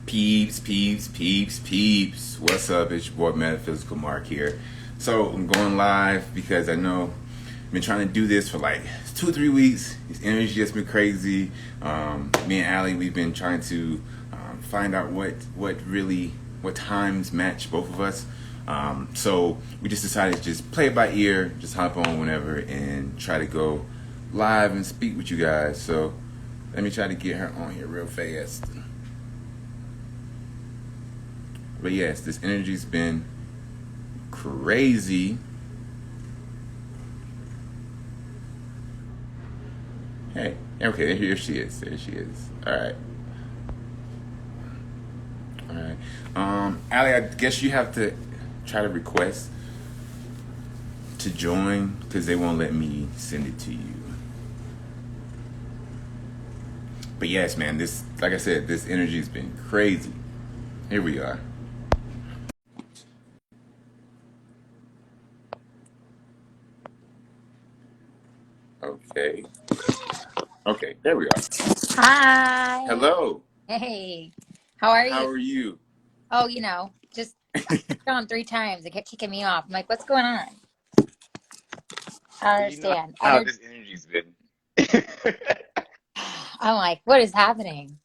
Peeps. What's up? It's your boy Metaphysical Marc here. So I'm going live because I know I've been trying to do this for like 2 or 3 weeks. This energy just been crazy. Me and Ali, we've been trying to find out what times match both of us. So we just decided to just play it by ear, just hop on whenever and try to go live and speak with you guys. So let me try to get her on here real fast. But yes, this energy's been crazy. Hey, okay, here she is. There she is. All right. Ali, I guess you have to try to request to join because they won't let me send it to you. But yes, man, this, like I said, this energy's been crazy. Here we are. Okay, there we are. Hi. Hello. Hey. How are How you? are you? Oh, just on 3 times. They kept kicking me off. I'm like, what's going on? I don't You know understand. how this energy's been. I'm like, what is happening?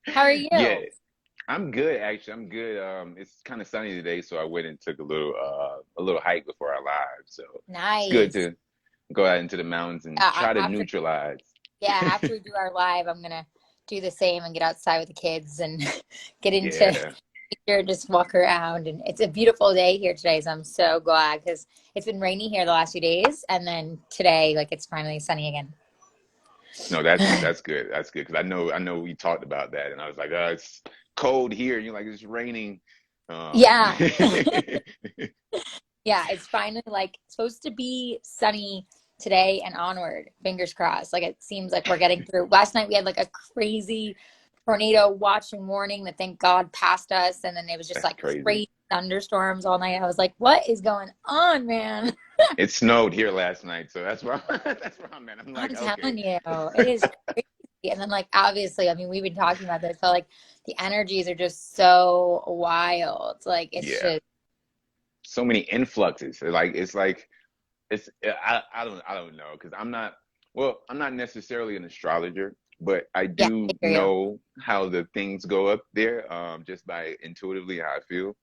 How are you? Yeah, I'm good actually. I'm good. It's kind of sunny today, so I went and took a little hike before our live. So it's good Nice. to go out into the mountains and try to After neutralize. after we do our live, I'm gonna do the same and get outside with the kids and get into Yeah. nature, just walk around. And it's a beautiful day here today, so I'm so glad because it's been rainy here the last few days, and then today, like, it's finally sunny again. No, that's good. That's good because I know we talked about that, and I was like, it's cold here. And you're like, it's raining. Um, Yeah. Yeah, it's finally like supposed to be sunny today and onward. Fingers crossed. Like it seems like we're getting through. Last night we had like a crazy tornado watching warning that thank God passed us, and then it was just that's like crazy. crazy thunderstorms all night. I was like, "What is going on, man?" It snowed here last night, so that's where that's where I'm at. I'm like, I'm okay. telling you, it is crazy. And then like obviously, I mean, we've been talking about this, but like the energies are just so wild. Like it's Yeah. just So many influxes. I don't know because I'm not necessarily an astrologer, but I yeah, do I hear you. know how the things go up there, just by intuitively how I feel.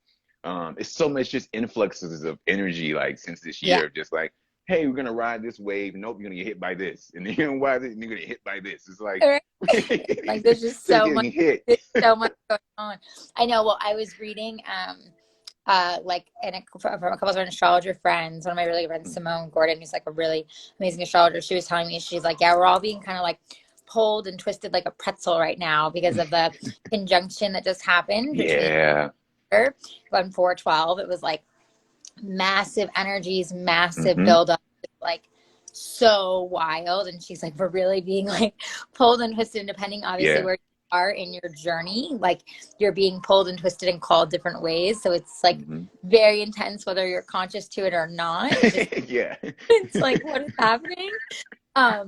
It's so much just influxes of energy like since this Yeah. year of just like, hey, we're gonna ride this wave. Nope, you're gonna get hit by this, and then you're gonna ride it, and you're gonna get hit by this. It's like Like there's just just so much getting hit. there's so much going on. I know. Well, I was reading like from a couple of our astrologer friends, one of my really good friends, Simone Gordon, who's like a really amazing astrologer. She was telling me, she's like, yeah, we're all being kind of like pulled and twisted like a pretzel right now because of the conjunction that just happened between Yeah. her on 4/12. It was like massive energies, massive Hmm. buildup, like so wild. And she's like, we're really being like pulled and twisted, depending obviously Yeah. where you are in your journey. Like you're being pulled and twisted and called different ways. So it's like Hmm. very intense, whether you're conscious to it or not. It's just, Yeah. it's like, what is happening? Yeah,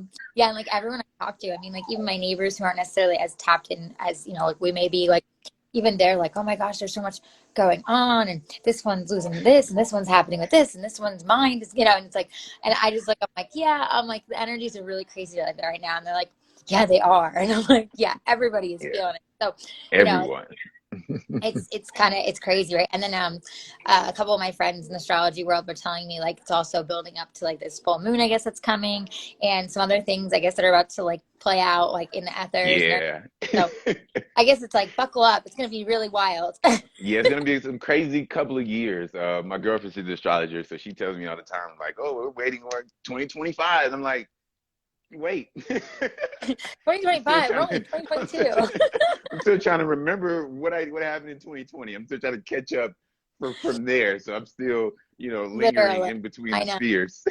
and like everyone I talk to, I mean, like even my neighbors who aren't necessarily as tapped in as, like we may be, like even they're like, oh my gosh, there's so much going on, and this one's losing this, and this one's happening with this, and this one's mind is, and it's like, and I just like, I'm like, yeah, I'm like, the energies are really crazy like that right now, and they're like, yeah, they are, and I'm like, yeah, everybody is Yeah. feeling it. So, you know, Everyone. it's kind of it's crazy, right? And then a couple of my friends in the astrology world were telling me like it's also building up to like this full moon, I guess, that's coming, and some other things I guess that are about to like play out like in the ethers and everything. Yeah. So I guess it's like buckle up, it's gonna be really wild. Yeah, it's gonna be some crazy couple of years. My girlfriend, she's an astrologer, so she tells me all the time, like, "Oh, we're waiting on 2025." I'm like, "Wait, I'm still 2025, we're trying only in to, I'm still 2022. trying, I'm still trying to remember what happened in 2020. I'm still trying to catch up from there. So I'm still, lingering Literally, in between I the know. spheres."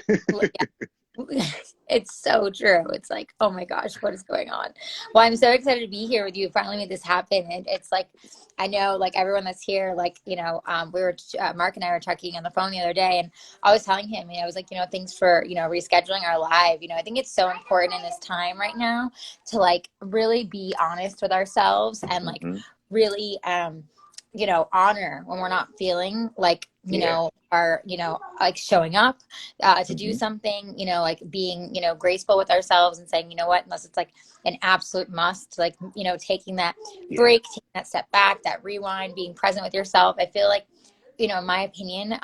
It's so true. It's like, oh my gosh, what is going on? Well, I'm so excited to be here with you. Finally made this happen. And it's like, I know like everyone that's here, like, we were, Mark and I were talking on the phone the other day, and I was telling him, I was like, thanks for, rescheduling our live. I think it's so important in this time right now to like really be honest with ourselves and like Hmm. really, you know, honor when we're not feeling like, you Yeah. know, are, you know, like showing up to do Hmm. something, you know, like being, you know, graceful with ourselves and saying, you know what, unless it's like an absolute must, like, you know, taking that Yeah. break, taking that step back, that rewind, being present with yourself. I feel like, you know, in my opinion,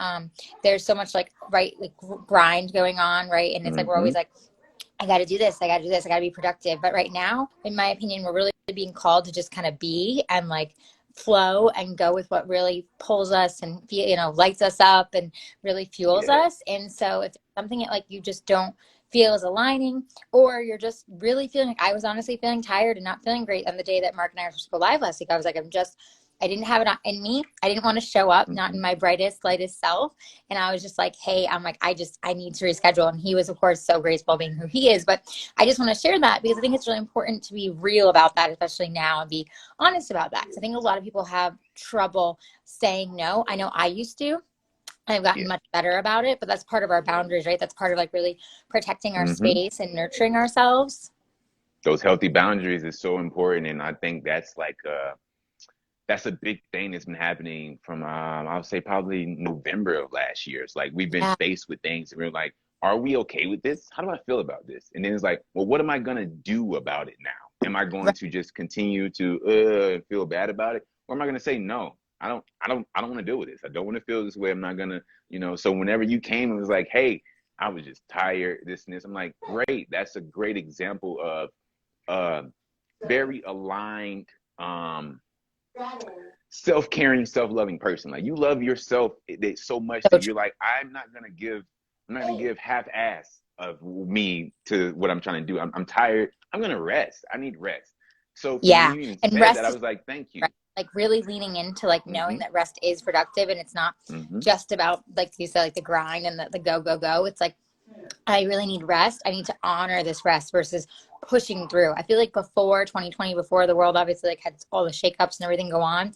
there's so much like, right, like grind going on, right? And it's like, we're Hmm. always like, I got to do this. I got to do this. I got to be productive. But right now, in my opinion, we're really being called to just kind of be and like flow and go with what really pulls us and, you know, lights us up and really fuels Yeah. us. And so if it's something that like you just don't feel is aligning, or you're just really feeling like, I was honestly feeling tired and not feeling great on the day that Mark and I were supposed to go live last week. I was like, I didn't have it in me. I didn't want to show up, not in Hmm. my brightest, lightest self. And I was just like, hey, I'm like, I need to reschedule. And he was, of course, so graceful being who he is. But I just want to share that because I think it's really important to be real about that, especially now, and be honest about that. Because I think a lot of people have trouble saying no. I know I used to. I've gotten Yeah. much better about it, but that's part of our boundaries, right? That's part of like really protecting our Hmm. space and nurturing ourselves. Those healthy boundaries is so important, and I think that's like that's a big thing that's been happening from I would say probably November of last year. It's like we've been Yeah, faced with things and we're like, are we okay with this? How do I feel about this? And then it's like, well, what am I gonna do about it now? Am I going right. to just continue to feel bad about it? Or am I gonna say no? I don't want to deal with this. I don't want to feel this way. I'm not gonna, so whenever you came and was like, hey, I was just tired, this and this, I'm like, great. That's a great example of uh very aligned um self-caring, self-loving person. Like you love yourself so much So that true. you're like, I'm not gonna give half-ass of me to what I'm trying to do. I'm tired. I'm gonna rest. I need rest. So when Yeah. you even And said that, rest I is was like, thank right? you. Like really leaning into like knowing Mm-hmm. that rest is productive and it's not Mm-hmm. just about like you said, like the grind and the go, go, go. It's like I really need rest. I need to honor this rest versus pushing through. I feel like before 2020, before the world obviously like had all the shakeups and everything go on,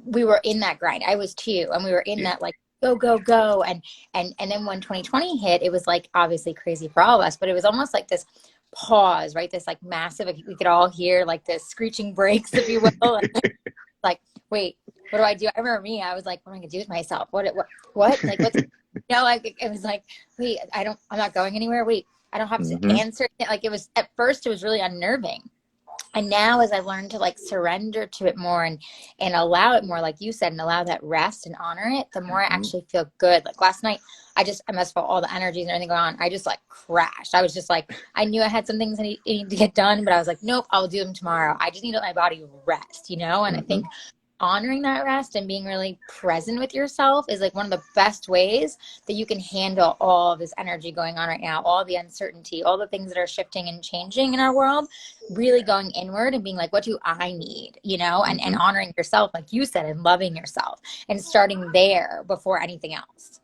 we were in that grind. I was too, and we were in Yeah. that like go, go, go. And then when 2020 hit, it was like obviously crazy for all of us, but it was almost like this pause, right? This like massive, like, we could all hear like the screeching brakes, if you will. Like, wait, what do I do? I remember me, I was like, what am I gonna do with myself? What? Like, what's, you know, like, it was like, wait, I'm not going anywhere. Wait, I don't have to Mm-hmm. answer. Like, it was, at first, it was really unnerving. And now as I've learned to like surrender to it more and allow it more, like you said, and allow that rest and honor it, the more I Mm-hmm. actually feel good. Like last night, I must felt all the energies and everything going on. I just like crashed. I was just like, I knew I had some things I need to get done, but I was like, nope, I'll do them tomorrow. I just need to let my body rest, you know? And I Mm-hmm. think honoring that rest and being really present with yourself is like one of the best ways that you can handle all of this energy going on right now, all the uncertainty, all the things that are shifting and changing in our world, really going inward and being like, what do I need, you know, and Mm-hmm. honoring yourself, like you said, and loving yourself and starting there before anything else.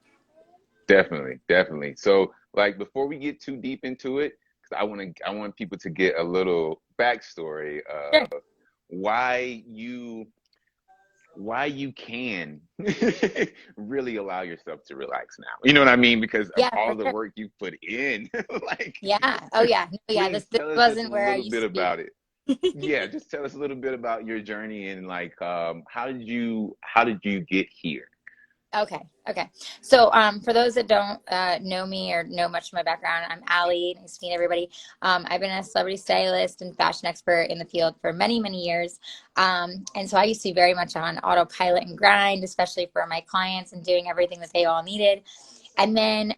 Definitely, definitely. So, like, before we get too deep into it, because I want people to get a little backstory Sure. of why you why you can really allow yourself to relax now. You know what I mean? Because of Yeah, all for the sure. work you put in. Like, Yeah. Oh yeah. No, yeah. please This tell us just a wasn't where I little bit used to be. about it. Yeah, just tell us a little bit about your journey and like how did you get here? Okay. Okay. So, for those that don't know me or know much of my background, I'm Ali. Nice to meet everybody. I've been a celebrity stylist and fashion expert in the field for many, many years. And so I used to be very much on autopilot and grind, especially for my clients and doing everything that they all needed. And then,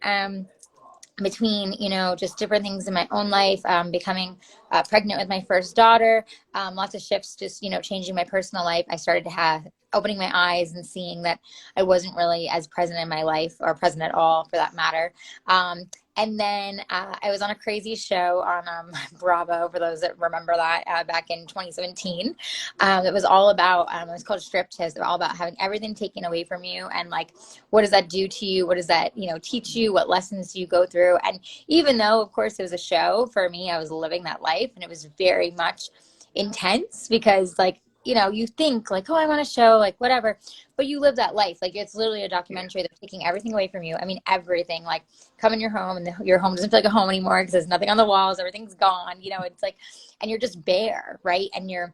between, you know, just different things in my own life, becoming pregnant with my first daughter, lots of shifts, just, you know, changing my personal life, I started to have opening my eyes and seeing that I wasn't really as present in my life, or present at all for that matter. And then I was on a crazy show on Bravo, for those that remember that, back in 2017. It was all about, it was called Striptease. All about having everything taken away from you, and like, what does that do to you? What does that, you know, teach you? What lessons do you go through? And even though, of course, it was a show, for me, I was living that life, and it was very much intense because, like, you know, you think like, oh, I want a show, like whatever, but you live that life. Like, it's literally a Yeah. documentary. They're taking everything away from you. I mean, everything. Like, come in your home, and your home doesn't feel like a home anymore because there's nothing on the walls. Everything's gone. You know, it's like, and you're just bare, right? And you're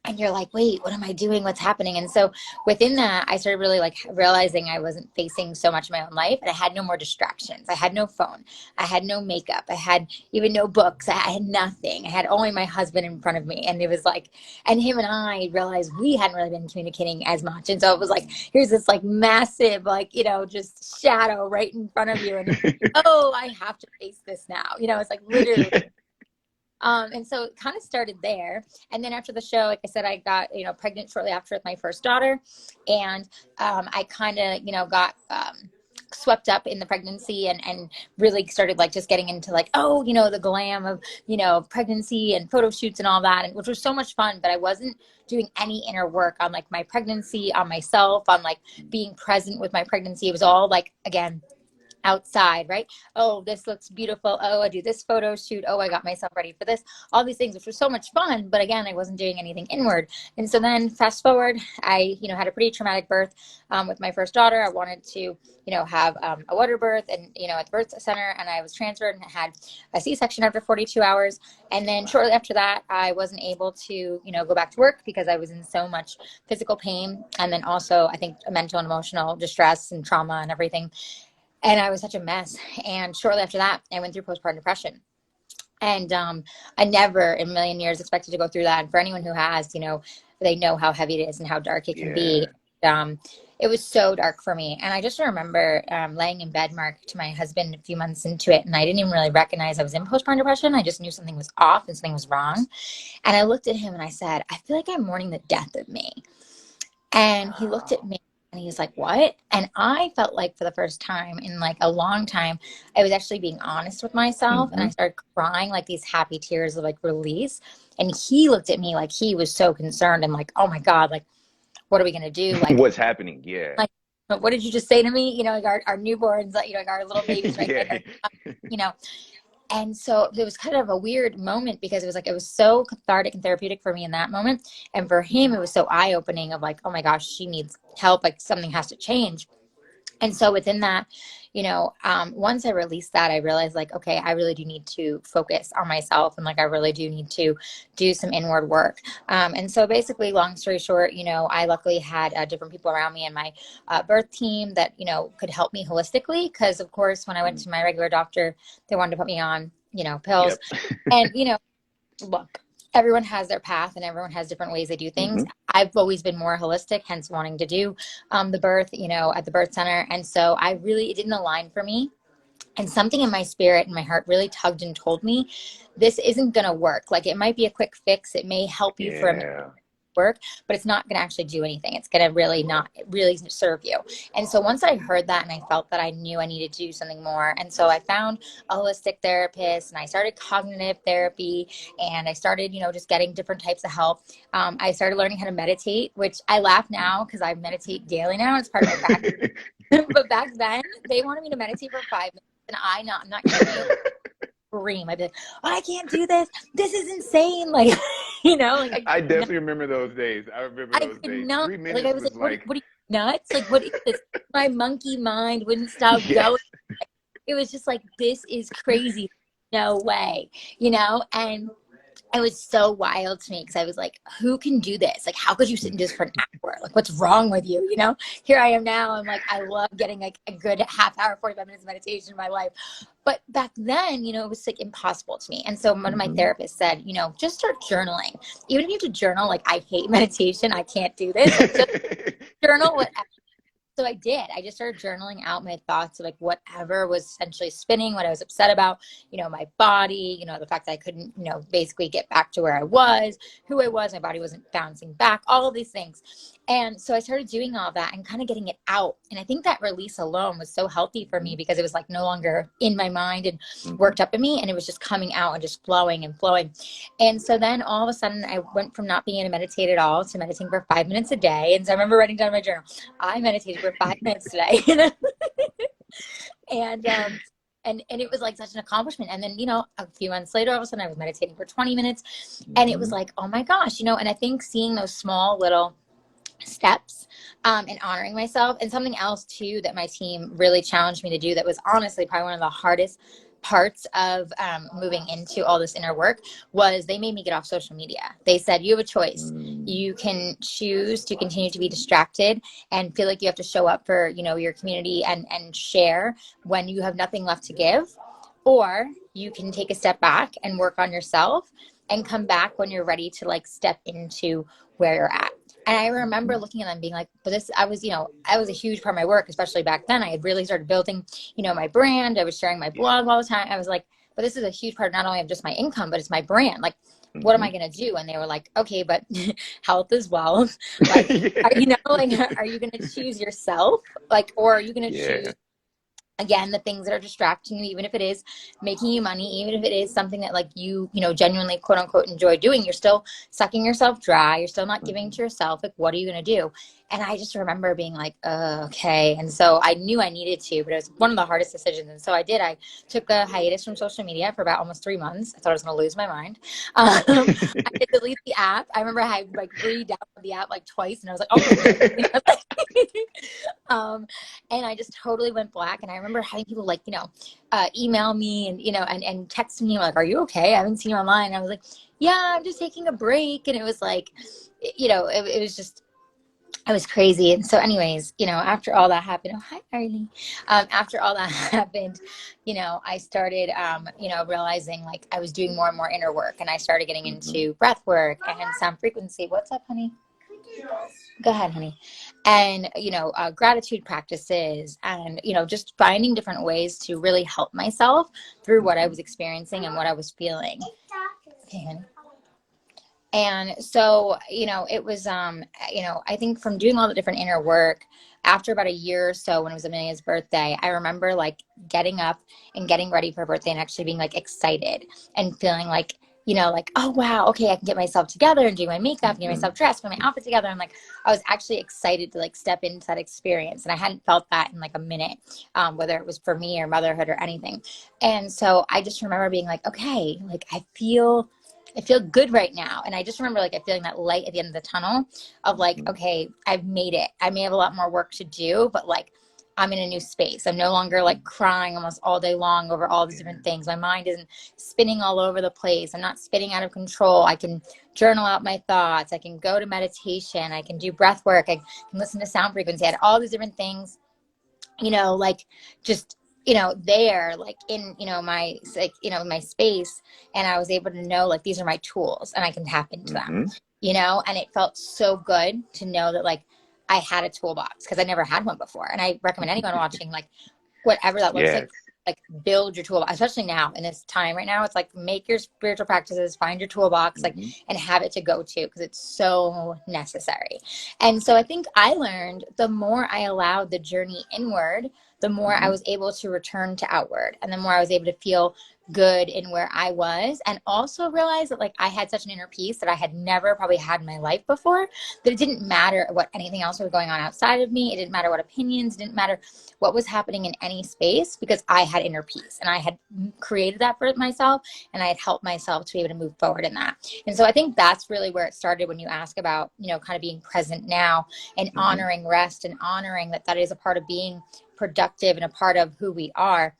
and you're like, wait, what am I doing? What's happening? And so within that, I started really like realizing I wasn't facing so much of my own life, and I had no more distractions. I had no phone. I had no makeup. I had even no books. I had nothing. I had only my husband in front of me. And it was like, and him and I realized we hadn't really been communicating as much. And so it was like, here's this like massive, like, just shadow right in front of you. And oh, I have to face this now. It's like literally. Yeah. And so it kind of started there. And then after the show, like I said, I got, pregnant shortly after with my first daughter. And I kind of, got swept up in the pregnancy and really started like just getting into like, oh, the glam of, pregnancy and photo shoots and all that, and which was so much fun. But I wasn't doing any inner work on like my pregnancy, on myself, on like being present with my pregnancy. It was all like, again, outside, right? Oh, this looks beautiful. Oh, I do this photo shoot. Oh, I got myself ready for this. All these things, which was so much fun. But again, I wasn't doing anything inward. And so then fast forward, I, had a pretty traumatic birth with my first daughter. I wanted to, have a water birth and, at the birth center, and I was transferred and had a C-section after 42 hours. And then shortly after that, I wasn't able to, go back to work because I was in so much physical pain. And then also, I think, mental and emotional distress and trauma and everything. And I was such a mess. And shortly after that, I went through postpartum depression. And I never in a million years expected to go through that. And for anyone who has, they know how heavy it is and how dark it can be. It was so dark for me. And I just remember laying in bed, Mark, to my husband a few months into it. And I didn't even really recognize I was in postpartum depression. I just knew something was off and something was wrong. And I looked at him and I said, I feel like I'm mourning the death of me. And he looked at me. And he was like, what? And I felt like for the first time in like a long time, I was actually being honest with myself. And I started crying like these happy tears of like release. And he looked at me like he was so concerned and like, oh my God, like, what are we going to do? Like, What's happening? Yeah. like, what did you just say to me? Like our newborns, like, like our little babies right Yeah. there, And so it was kind of a weird moment because it was so cathartic and therapeutic for me in that moment. And for him, it was so eye-opening of like, oh my gosh, she needs help. Like something has to change. And so within that, once I released that, I realized like, okay, I really do need to focus on myself. And like, I really do need to do some inward work. And so basically, long story short, I luckily had different people around me in my birth team that, could help me holistically. Because of course, when I went to my regular doctor, they wanted to put me on, pills. Yep. And, look, everyone has their path and everyone has different ways they do things. I've always been more holistic, hence wanting to do the birth, at the birth center. And so it didn't align for me. And something in my spirit and my heart really tugged and told me, this isn't going to work. Like it might be a quick fix. It may help you for a minute work, but it's not going to actually do anything. It's going to really serve you. And so once I heard that and I felt that, I knew I needed to do something more. And so I found a holistic therapist and I started cognitive therapy and I started, just getting different types of help. I started learning how to meditate, which I laugh now because I meditate daily now. It's part of my practice. But back then they wanted me to meditate for 5 minutes and I'm not kidding you. Scream. I'd be like, oh, I can't do this. This is insane. Like, like I definitely remember those days. I remember I those could days. not. 3 minutes Like I was was like, what are you nuts? Like, what is this? My monkey mind wouldn't stop going. It was just like, this is crazy. No way, and it was so wild to me because I was like, who can do this? Like, how could you sit and do this for an hour? Like, what's wrong with you? Here I am now. I'm like, I love getting like a good half hour, 45 minutes of meditation in my life. But back then, it was like impossible to me. And so one of my therapists said, just start journaling. Even if you have to journal, like, I hate meditation. I can't do this. Like, just journal whatever. So I did. I just started journaling out my thoughts of like whatever was essentially spinning, what I was upset about, my body, the fact that I couldn't, basically get back to where I was, who I was, my body wasn't bouncing back, all of these things. And so I started doing all that and kind of getting it out. And I think that release alone was so healthy for me because it was like no longer in my mind and worked up in me. And it was just coming out and just flowing and flowing. And so then all of a sudden I went from not being able to meditate at all to meditating for 5 minutes a day. And so I remember writing down in my journal, I meditated for 5 minutes today. And it was like such an accomplishment. And then, a few months later, all of a sudden I was meditating for 20 minutes and it was like, oh my gosh, and I think seeing those small little steps and honoring myself, and something else too that my team really challenged me to do that was honestly probably one of the hardest parts of moving into all this inner work was they made me get off social media. They said, you have a choice. You can choose to continue to be distracted and feel like you have to show up for, you know, your community and share when you have nothing left to give, or you can take a step back and work on yourself and come back when you're ready to like step into where you're at. And I remember looking at them being like, but this, I was, you know, I was a huge part of my work, especially back then. I had really started building, you know, my brand. I was sharing my blog all the time. I was like, but this is a huge part, not only of just my income, but it's my brand. Like, what am I going to do? And they were like, okay, but health is wealth. Like, are, you know, like, are you going to choose yourself? Like, or are you going to choose, again, the things that are distracting you, even if it is making you money, even if it is something that like you know, genuinely quote unquote enjoy doing, you're still sucking yourself dry. You're still not giving to yourself. Like, what are you going to do? And I just remember being like, okay. And so I knew I needed to, but it was one of the hardest decisions. And so I did. I took a hiatus from social media for about almost 3 months. I thought I was going to lose my mind. I did delete the app. I remember I like re-downloaded the app like twice, and I was like, oh, you know, and I just totally went black. And I remember having people like, you know, email me and, you know, and text me like, are you okay? I haven't seen you online. And I was like, yeah, I'm just taking a break. And it was like, you know, it was just, it was crazy. And so anyways, you know, after all that happened, oh, hi, Arlie. After all that happened, you know, I started, you know, realizing like I was doing more and more inner work, and I started getting into breath work and sound frequency. What's up, honey? Go ahead, honey. And, you know, gratitude practices, and, you know, just finding different ways to really help myself through what I was experiencing and what I was feeling. Okay, honey. And so, you know, it was, you know, I think from doing all the different inner work, after about a year or so, when it was Amelia's birthday, I remember like getting up and getting ready for her birthday and actually being like excited and feeling like, you know, like, oh, wow, okay, I can get myself together and do my makeup and get myself dressed, put my outfit together. I'm like, I was actually excited to like step into that experience. And I hadn't felt that in like a minute, whether it was for me or motherhood or anything. And so I just remember being like, okay, like I feel good right now. And I just remember like feeling that light at the end of the tunnel of like, okay, I've made it. I may have a lot more work to do, but like I'm in a new space. I'm no longer like crying almost all day long over all these different things. My mind isn't spinning all over the place. I'm not spinning out of control. I can journal out my thoughts. I can go to meditation. I can do breath work. I can listen to sound frequency. I had all these different things, you know, like just, you know, there, like in, you know, my, like, you know, my space. And I was able to know like, these are my tools and I can tap into them, you know, and it felt so good to know that like I had a toolbox, because I never had one before. And I recommend anyone watching, like whatever that looks like build your toolbox, especially now in this time right now. It's like, make your spiritual practices, find your toolbox, like, and have it to go to, because it's so necessary. And so I think I learned the more I allowed the journey inward, the more I was able to return to outward, and the more I was able to feel good in where I was, and also realize that like I had such an inner peace that I had never probably had in my life before, that it didn't matter what anything else was going on outside of me. It didn't matter what opinions, it didn't matter what was happening in any space, because I had inner peace and I had created that for myself, and I had helped myself to be able to move forward in that. And so I think that's really where it started when you ask about, you know, kind of being present now and honoring rest and honoring that that is a part of being productive and a part of who we are.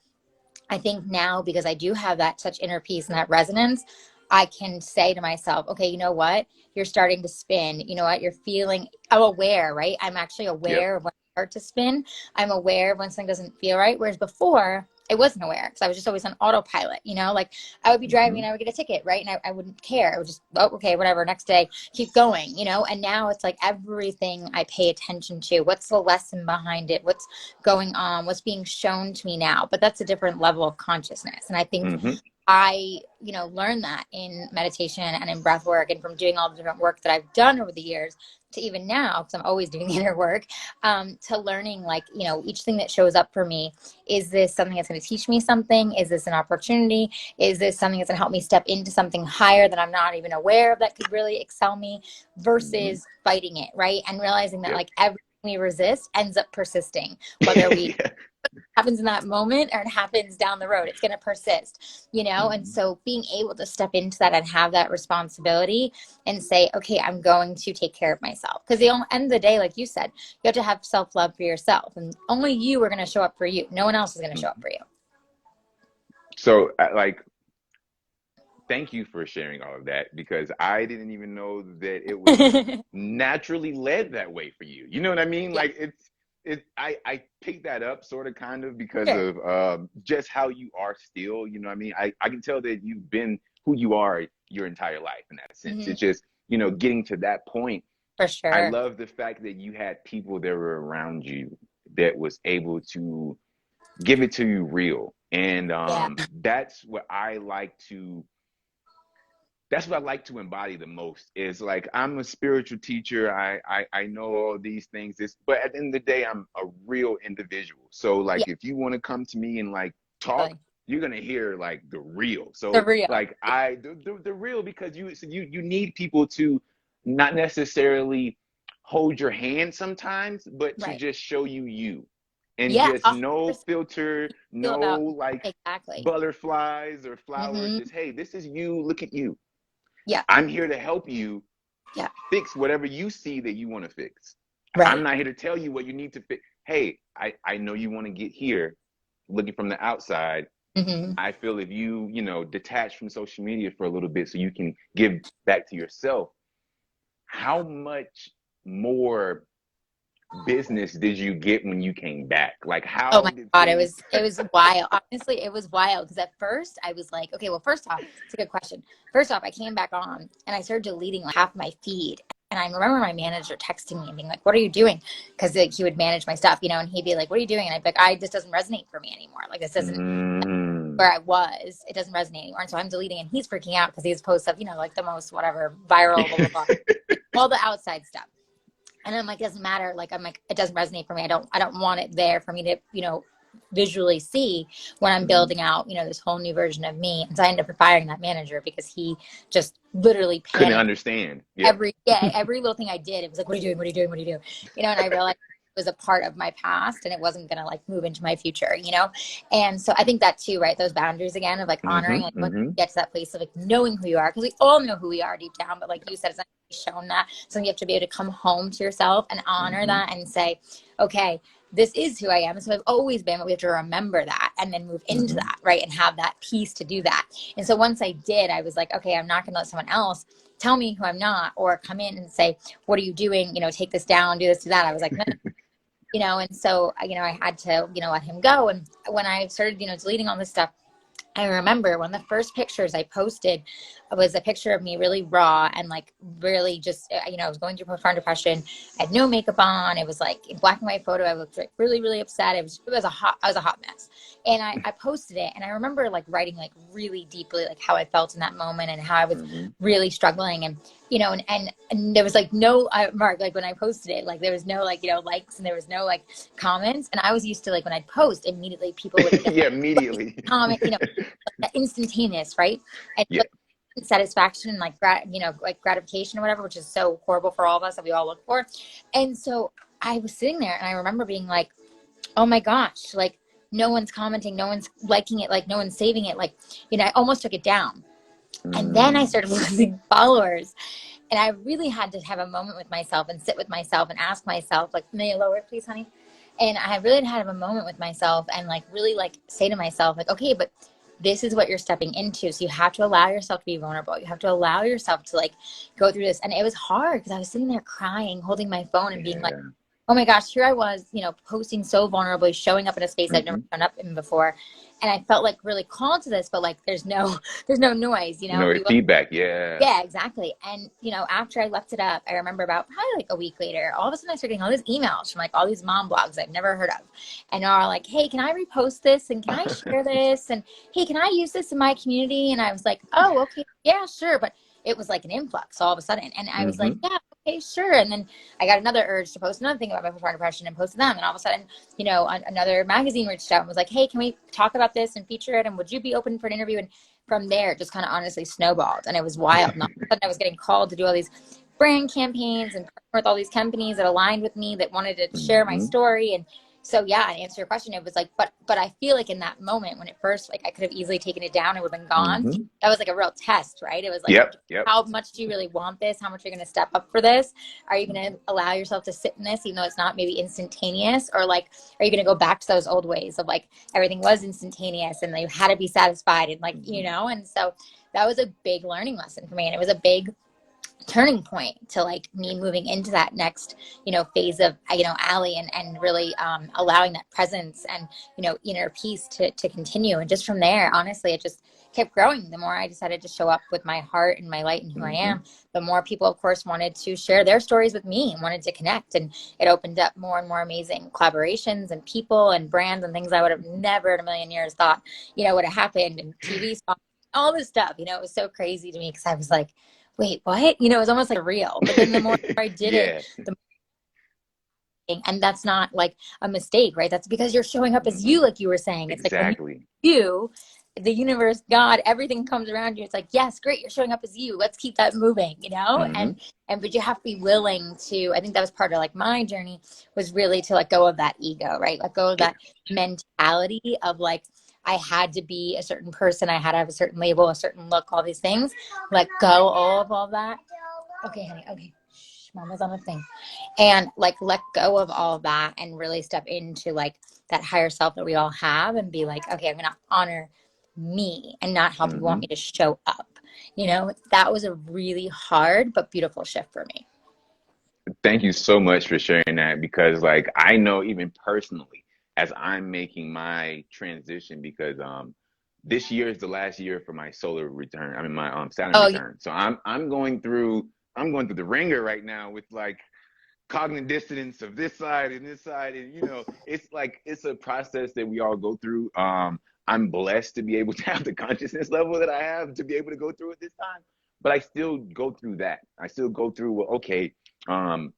I think now, because I do have that such inner peace and that resonance, I can say to myself, okay, you know what? You're starting to spin. You know what? You're feeling, I'm aware, right? I'm actually aware of when I start to spin. I'm aware of when something doesn't feel right. Whereas before, I wasn't aware, because I was just always on autopilot, you know, like I would be driving and I would get a ticket, right? And I wouldn't care. I would just, oh, okay, whatever, next day, keep going, you know? And now it's like everything I pay attention to. What's the lesson behind it? What's going on? What's being shown to me now? But that's a different level of consciousness. And I think I, you know, learned that in meditation and in breath work, and from doing all the different work that I've done over the years to even now, because I'm always doing the inner work, to learning like, you know, each thing that shows up for me, is this something that's going to teach me something? Is this an opportunity? Is this something that's going to help me step into something higher that I'm not even aware of that could really excel me, versus fighting it, right? And realizing that like everything we resist ends up persisting, whether we happens in that moment or it happens down the road, it's going to persist, you know? And so being able to step into that and have that responsibility and say, okay, I'm going to take care of myself. Because the end of the day, like you said, you have to have self-love for yourself, and only you are going to show up for you. No one else is going to show up for you. So, like, thank you for sharing all of that, because I didn't even know that it was naturally led that way for you. You know what I mean? Yeah, Like, I picked that up sort of kind of because sure. of just how you are still. You know what I mean? I can tell that you've been who you are your entire life in that sense. Hmm. It's just, getting to that point. For I sure. love the fact that you had people that were around you that was able to give it to you real. And Yeah. that's what I like to embody the most, is like, I'm a spiritual teacher. I know all these things. But at the end of the day, I'm a real individual. So like, Yeah. if you want to come to me and like talk, Totally. you're gonna hear like the real. The So real. like, the real, because you need people to not necessarily hold your hand sometimes, but to Right. just show you you. And Yeah. just no 100% filter, feel no about like exactly. butterflies or flowers. Hmm. Just, hey, this is you. Look at you. Yeah. I'm here to help you Yeah. fix whatever you see that you want to fix. I'm Right. not here to tell you what you need to fix. Hey, I know you want to get here looking from the outside. Hmm. I feel if you detach from social media for a little bit so you can give back to yourself, how much more business did you get when you came back? Like, Oh how my did God, things. it was wild. Honestly, it was wild because at first I was like, okay, well, first off, it's a good question. First off, I came back on and I started deleting like half my feed. And I remember my manager texting me and being like, "What are you doing?" Because like, he would manage my stuff, and he'd be like, "What are you doing?" And I'd be like, "I this doesn't resonate for me anymore. Like this isn't Mm, where I was. It doesn't resonate anymore." And so I'm deleting, and he's freaking out because he's posts of like the most whatever viral, blah blah blah, all the outside stuff. And I'm like, doesn't matter. Like, I'm like, it doesn't resonate for me. I don't want it there for me to, visually see when I'm mm-hmm. building out, this whole new version of me. And so I ended up firing that manager because he just literally Couldn't panicked understand. Yep. every little thing I did. It was like, what are you doing? What are you doing? What are you doing? And I realized it was a part of my past and it wasn't going to like move into my future. And so I think that too, right? Those boundaries again of like honoring, Mm-hmm, like when mm-hmm, you get to that place of like knowing who you are, because we all know who we are deep down, but like you said, it's not shown that. So you have to be able to come home to yourself and honor mm-hmm, that and say, okay, this is who I am. So I've always been, but we have to remember that and then move into mm-hmm. that, right? And have that peace to do that. And so once I did, I was like, okay, I'm not going to let someone else tell me who I'm not, or come in and say, what are you doing? Take this down, do this, do that. I was like, no, and so, I had to, let him go. And when I started, deleting all this stuff, I remember one of the first pictures I posted was a picture of me really raw and like really just, I was going through profound depression. I had no makeup on. It was like in black and white photo. I looked like really, really upset. I was a hot mess. And I posted it. And I remember like writing like really deeply, like how I felt in that moment and how I was Mm-hmm. really struggling. And, and there was like no, Mark, like when I posted it, like there was no like, likes and there was no like comments. And I was used to like when I'd post immediately people would Yeah, immediately. comment, that instantaneous, right? And Yeah. like satisfaction and like like gratification or whatever, which is so horrible for all of us that we all look for. And so I was sitting there and I remember being like, oh my gosh, like no one's commenting, no one's liking it, like no one's saving it. Like, I almost took it down. And then I Mm. started losing followers. And I really had to have a moment with myself and sit with myself and ask myself, like, may you lower it, please, honey? And I really had to have a moment with myself and like really like say to myself, like, okay, but this is what you're stepping into. So you have to allow yourself to be vulnerable. You have to allow yourself to like go through this. And it was hard because I was sitting there crying, holding my phone and being like, Yeah. oh my gosh, here I was, posting so vulnerably, showing up in a space I've never Mm-hmm. shown up in before. And I felt like really called to this, but like there's no there's no noise, No you feedback. Yeah. yeah, exactly. And, after I left it up, I remember about probably like a week later, all of a sudden I started getting all these emails from like all these mom blogs I've never heard of. And they're all like, hey, can I repost this? And can I share this? And hey, can I use this in my community? And I was like, oh, okay, yeah, sure. But it was like an influx all of a sudden. And I was like, Mm-hmm. yeah, okay, sure. And then I got another urge to post another thing about my postpartum depression and posted them. And all of a sudden, another magazine reached out and was like, hey, can we talk about this and feature it? And would you be open for an interview? And from there, it just kind of honestly snowballed. And it was wild. And all of a sudden, I was getting called to do all these brand campaigns and partner with all these companies that aligned with me that wanted to share my Mm-hmm. story. And So yeah, to answer your question, it was like, but I feel like in that moment when it first, like I could have easily taken it down and would have been gone. Mm-hmm. That was like a real test, right? It was like, Yep. Yep. how much do you really want this? How much are you going to step up for this? Are you going to allow yourself to sit in this, even though it's not maybe instantaneous? Or like, are you going to go back to those old ways of like everything was instantaneous and you had to be satisfied and like, you know? And so that was a big learning lesson for me. And it was a big turning point to like me moving into that next, you know, phase of, you know, Ali, and really allowing that presence and, you know, inner peace to continue. And just from there, honestly, it just kept growing. The more I decided to show up with my heart and my light and who I am, the more people, of course, wanted to share their stories with me and wanted to connect. And it opened up more and more amazing collaborations and people and brands and things I would have never in a million years thought, you know, would have happened, and TV spots, all this stuff. You know, it was so crazy to me because I was like, wait, what? You know, it was almost like real. But then the more I did it, Yeah. the more, and that's not like a mistake, right? That's because you're showing up as you, like you were saying. It's like when Exactly. you, the universe, God, everything comes around you. It's like, yes, great, you're showing up as you. Let's keep that moving, you know? And but you have to be willing to, I think that was part of like my journey, was really to let go of that ego, right? Let go of that mentality of like, I had to be a certain person, I had to have a certain label, a certain look, all these things. Let go of all that. Okay, honey, okay. Shh, mama's on a thing. And like let go of all of that and really step into like that higher self that we all have and be like, okay, I'm gonna honor me and not how people want me to show up. You know, that was a really hard but beautiful shift for me. Thank you so much for sharing that, because like I know even personally as I'm making my transition, because this year is the last year for my solar return. I mean my Saturn Oh, yeah. return. So I'm going through the ringer right now with like cognitive dissonance of this side and this side, and you know it's like it's a process that we all go through. I'm blessed to be able to have the consciousness level that I have to be able to go through it this time, but I still go through that. I still go through, well, okay, um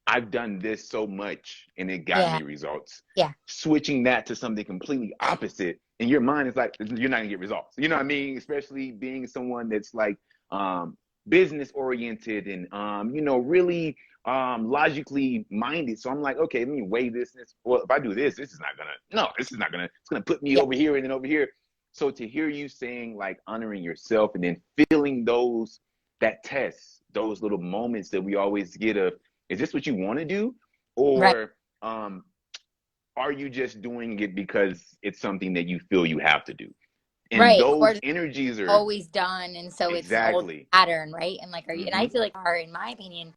I've done this so much and it got Yeah. me results. Yeah. Switching that to something completely opposite, in your mind, is like you're not gonna get results. You know what I mean? Especially being someone that's like business oriented and you know, really logically minded. So I'm like, okay, let me weigh this. Well, if I do this, this is not gonna. No, this is not gonna. It's gonna put me Yeah. over here and then over here. So to hear you saying like honoring yourself and then feeling those that test, those little moments that we always get of, is this what you want to do? Right. Or are you just doing it because it's something that you feel you have to do? And Right. Or those just energies are always done. And so it's an old exactly. pattern, right? And like, are you, and I feel like are, in my opinion,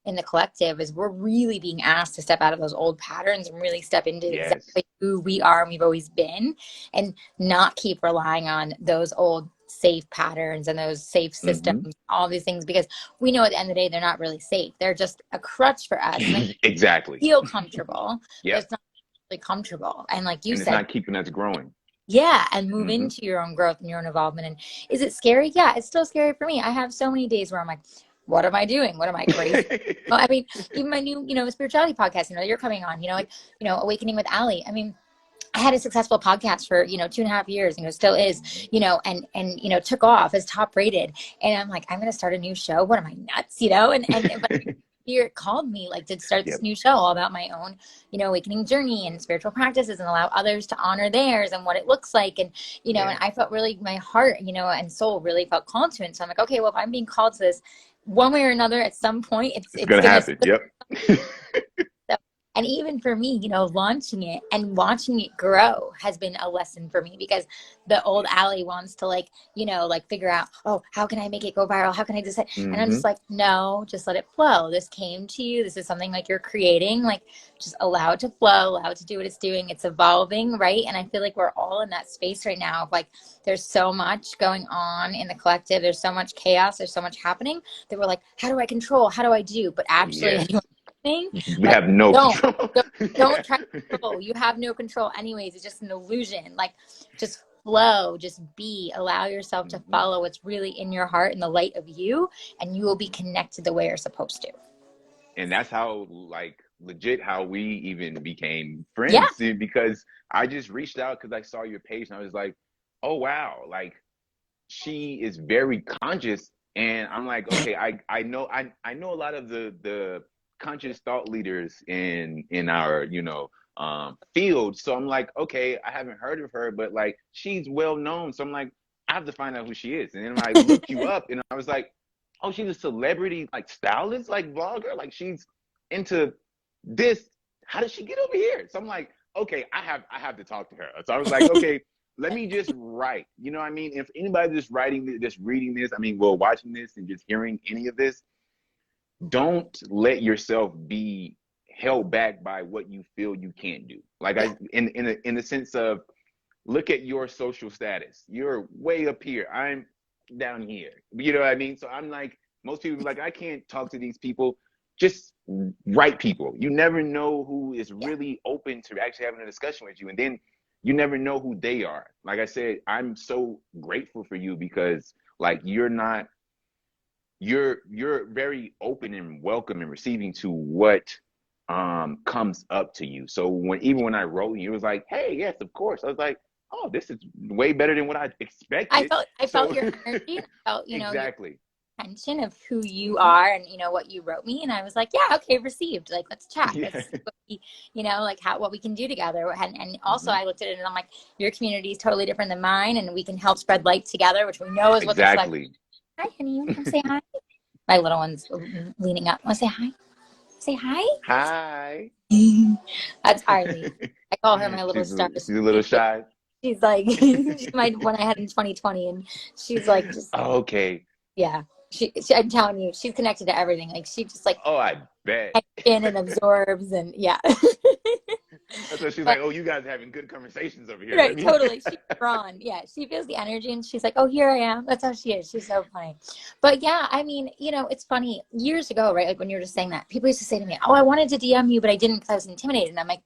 in the collective is we're really being asked to step out of those old patterns and really step into Yes. exactly who we are and we've always been, and not keep relying on those old safe patterns and those safe systems, all these things, because we know at the end of the day they're not really safe. They're just a crutch for us and they Exactly. feel comfortable, but Yep. it's not really comfortable. And like you And it's said, not keeping us growing. yeah, and move into your own growth and your own involvement. And is it scary? Yeah, it's still scary for me. I have so many days where I'm like, what am I doing? What am I crazy? Well, I mean, even my new, you know, spirituality podcast, you know, you're coming on, you know, like, you know, Awakening with Ali. I mean, I had a successful podcast for, you know, 2.5 years, you know, still is, you know, you know, took off as top rated. And I'm like, I'm going to start a new show. What am I, nuts? You know? But here it called me like to start this Yep. new show all about my own, you know, awakening journey and spiritual practices, and allow others to honor theirs and what it looks like. And, you know, Yeah. and I felt really, my heart, you know, and soul really felt called to it. And so I'm like, okay, well, if I'm being called to this one way or another, at some point, It's it's gonna going happen. to. Yep. So, and even for me, you know, launching it and watching it grow has been a lesson for me, because the old Ali wants to like, you know, like figure out, oh, how can I make it go viral? How can I decide? And I'm just like, no, just let it flow. This came to you. This is something like you're creating. Like, just allow it to flow, allow it to do what it's doing. It's evolving, right? And I feel like we're all in that space right now of like, there's so much going on in the collective. There's so much chaos. There's so much happening that we're like, how do I control? How do I do? But actually, Yes. We like, have no don't control. don't try to control. You have no control anyways. It's just an illusion. Like, just flow, just be, allow yourself to follow what's really in your heart and the light of you, and you will be connected the way you're supposed to. And that's how, like, legit how we even became Yeah. friends, because I just reached out because I saw your page and I was like, oh wow, like she is very conscious. And I'm like, okay, I know a lot of the conscious thought leaders in our, you know, field. So I'm like, okay, I haven't heard of her, but like she's well known. So I'm like, I have to find out who she is. And then I looked you up, and I was like, oh, she's a celebrity like stylist, like blogger, like she's into this. How did she get over here? So I'm like, okay, I have to talk to her. So I was like, okay, let me just write. You know what I mean? If anybody's just writing, just reading this, I mean, well, watching this and just hearing any of this, don't let yourself be held back by what you feel you can't do. Like Yeah. in the sense of, look at your social status. You're way up here. I'm down here. You know what I mean? So I'm like, most people be like, I can't talk to these people. Just write people. You never know who is really open to actually having a discussion with you. And then you never know who they are. Like I said, I'm so grateful for you because like you're very open and welcome and receiving to what comes up to you. So when I wrote you, it was like, hey, yes, of course. I was like, oh, this is way better than what I expected. I felt your energy. I felt, you know, your Exactly. intention of who you Hmm. are and, you know, what you wrote me. And I was like, yeah, okay, received. Like, let's chat. Yeah. Let's see what we, you know, like what we can do together. And also Hmm. I looked at it and I'm like, your community is totally different than mine. And we can help spread light together, which we know is what the select. Exactly. Hi, honey. You want to come say hi? My little one's leaning up. Want to say hi? Say hi? Hi. That's Arlie. I call her my little star. She's a little shy. She's like, she's my one I had in 2020. And she's like, just, Okay. yeah. I'm telling you, she's connected to everything. Like, she just like, Oh, I bet. in and absorbs and yeah. That's what she's But like. Oh, you guys having good conversations over here. Let right, me. totally. She's drawn. Yeah, she feels the energy and she's like, oh, here I am. That's how she is. She's so funny. But yeah, I mean, you know, it's funny. Years ago, right? Like when you were just saying that, people used to say to me, oh, I wanted to DM you, but I didn't because I was intimidated. And I'm like,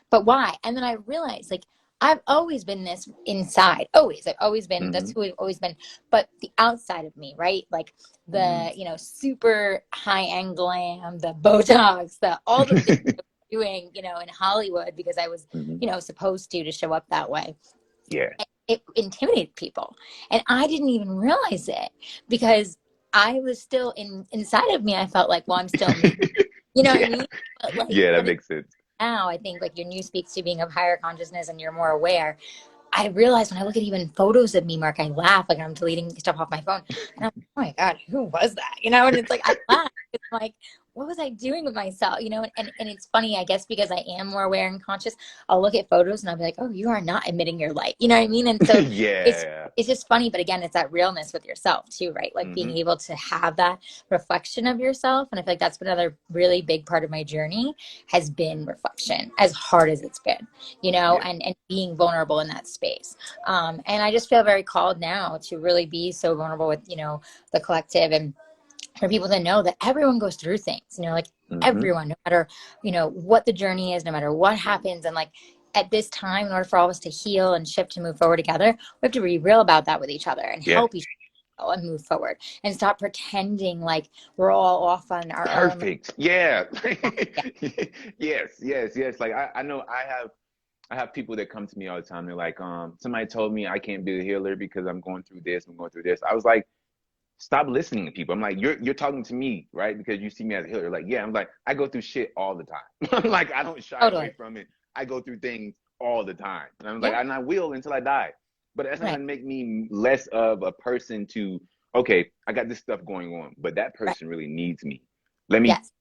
but why? And then I realized like I've always been this inside. Always. I've always been, that's Hmm. who I've always been. But the outside of me, right? Like Hmm. the, you know, super high end glam, the Botox, the all the things doing, you know, in Hollywood because I was, Hmm. you know, supposed to show up that way. Yeah. It intimidated people. And I didn't even realize it because I was still inside of me. I felt like, well, I'm still me. You know what I Yeah. mean? But like, Yeah, that but makes sense. now I think like you speak to being of higher consciousness and you're more aware. I realize when I look at even photos of me, Mark, I laugh like I'm deleting stuff off my phone. And I'm like, oh my God, who was that? You know, and it's like, I laugh. It's like, what was I doing with myself? You know, and it's funny, I guess, because I am more aware and conscious, I'll look at photos and I'll be like, oh, you are not emitting your light. You know what I mean? And so it's, Yeah. it's just funny. But again, it's that realness with yourself too, right? Like being Hmm. able to have that reflection of yourself. And I feel like that's been another really big part of my journey has been reflection, as hard as it's been, you know, Yeah. and being vulnerable in that space. And I just feel very called now to really be so vulnerable with, you know, the collective and for people to know that everyone goes through things, you know, like Hmm. everyone, no matter, you know, what the journey is, no matter what happens. And like at this time, in order for all of us to heal and shift and move forward together, we have to be real about that with each other and Yeah. help each other and move forward and stop pretending like we're all off on our own. Perfect. Yeah. Yeah, Yes, yes, yes. Like I know I have people that come to me all the time. They're like, somebody told me I can't be a healer because I'm going through this, I'm going through this. I was like, stop listening to people. I'm like, you're talking to me, right? Because you see me as a healer. Like, yeah, I'm like, I go through shit all the time. I'm like, I don't shy away totally. from it. I go through things all the time. And I'm like, Yeah, and I will until I die. But that's not right. gonna make me less of a person to, okay, I got this stuff going on, but that Right. person really needs me. Let me Yes.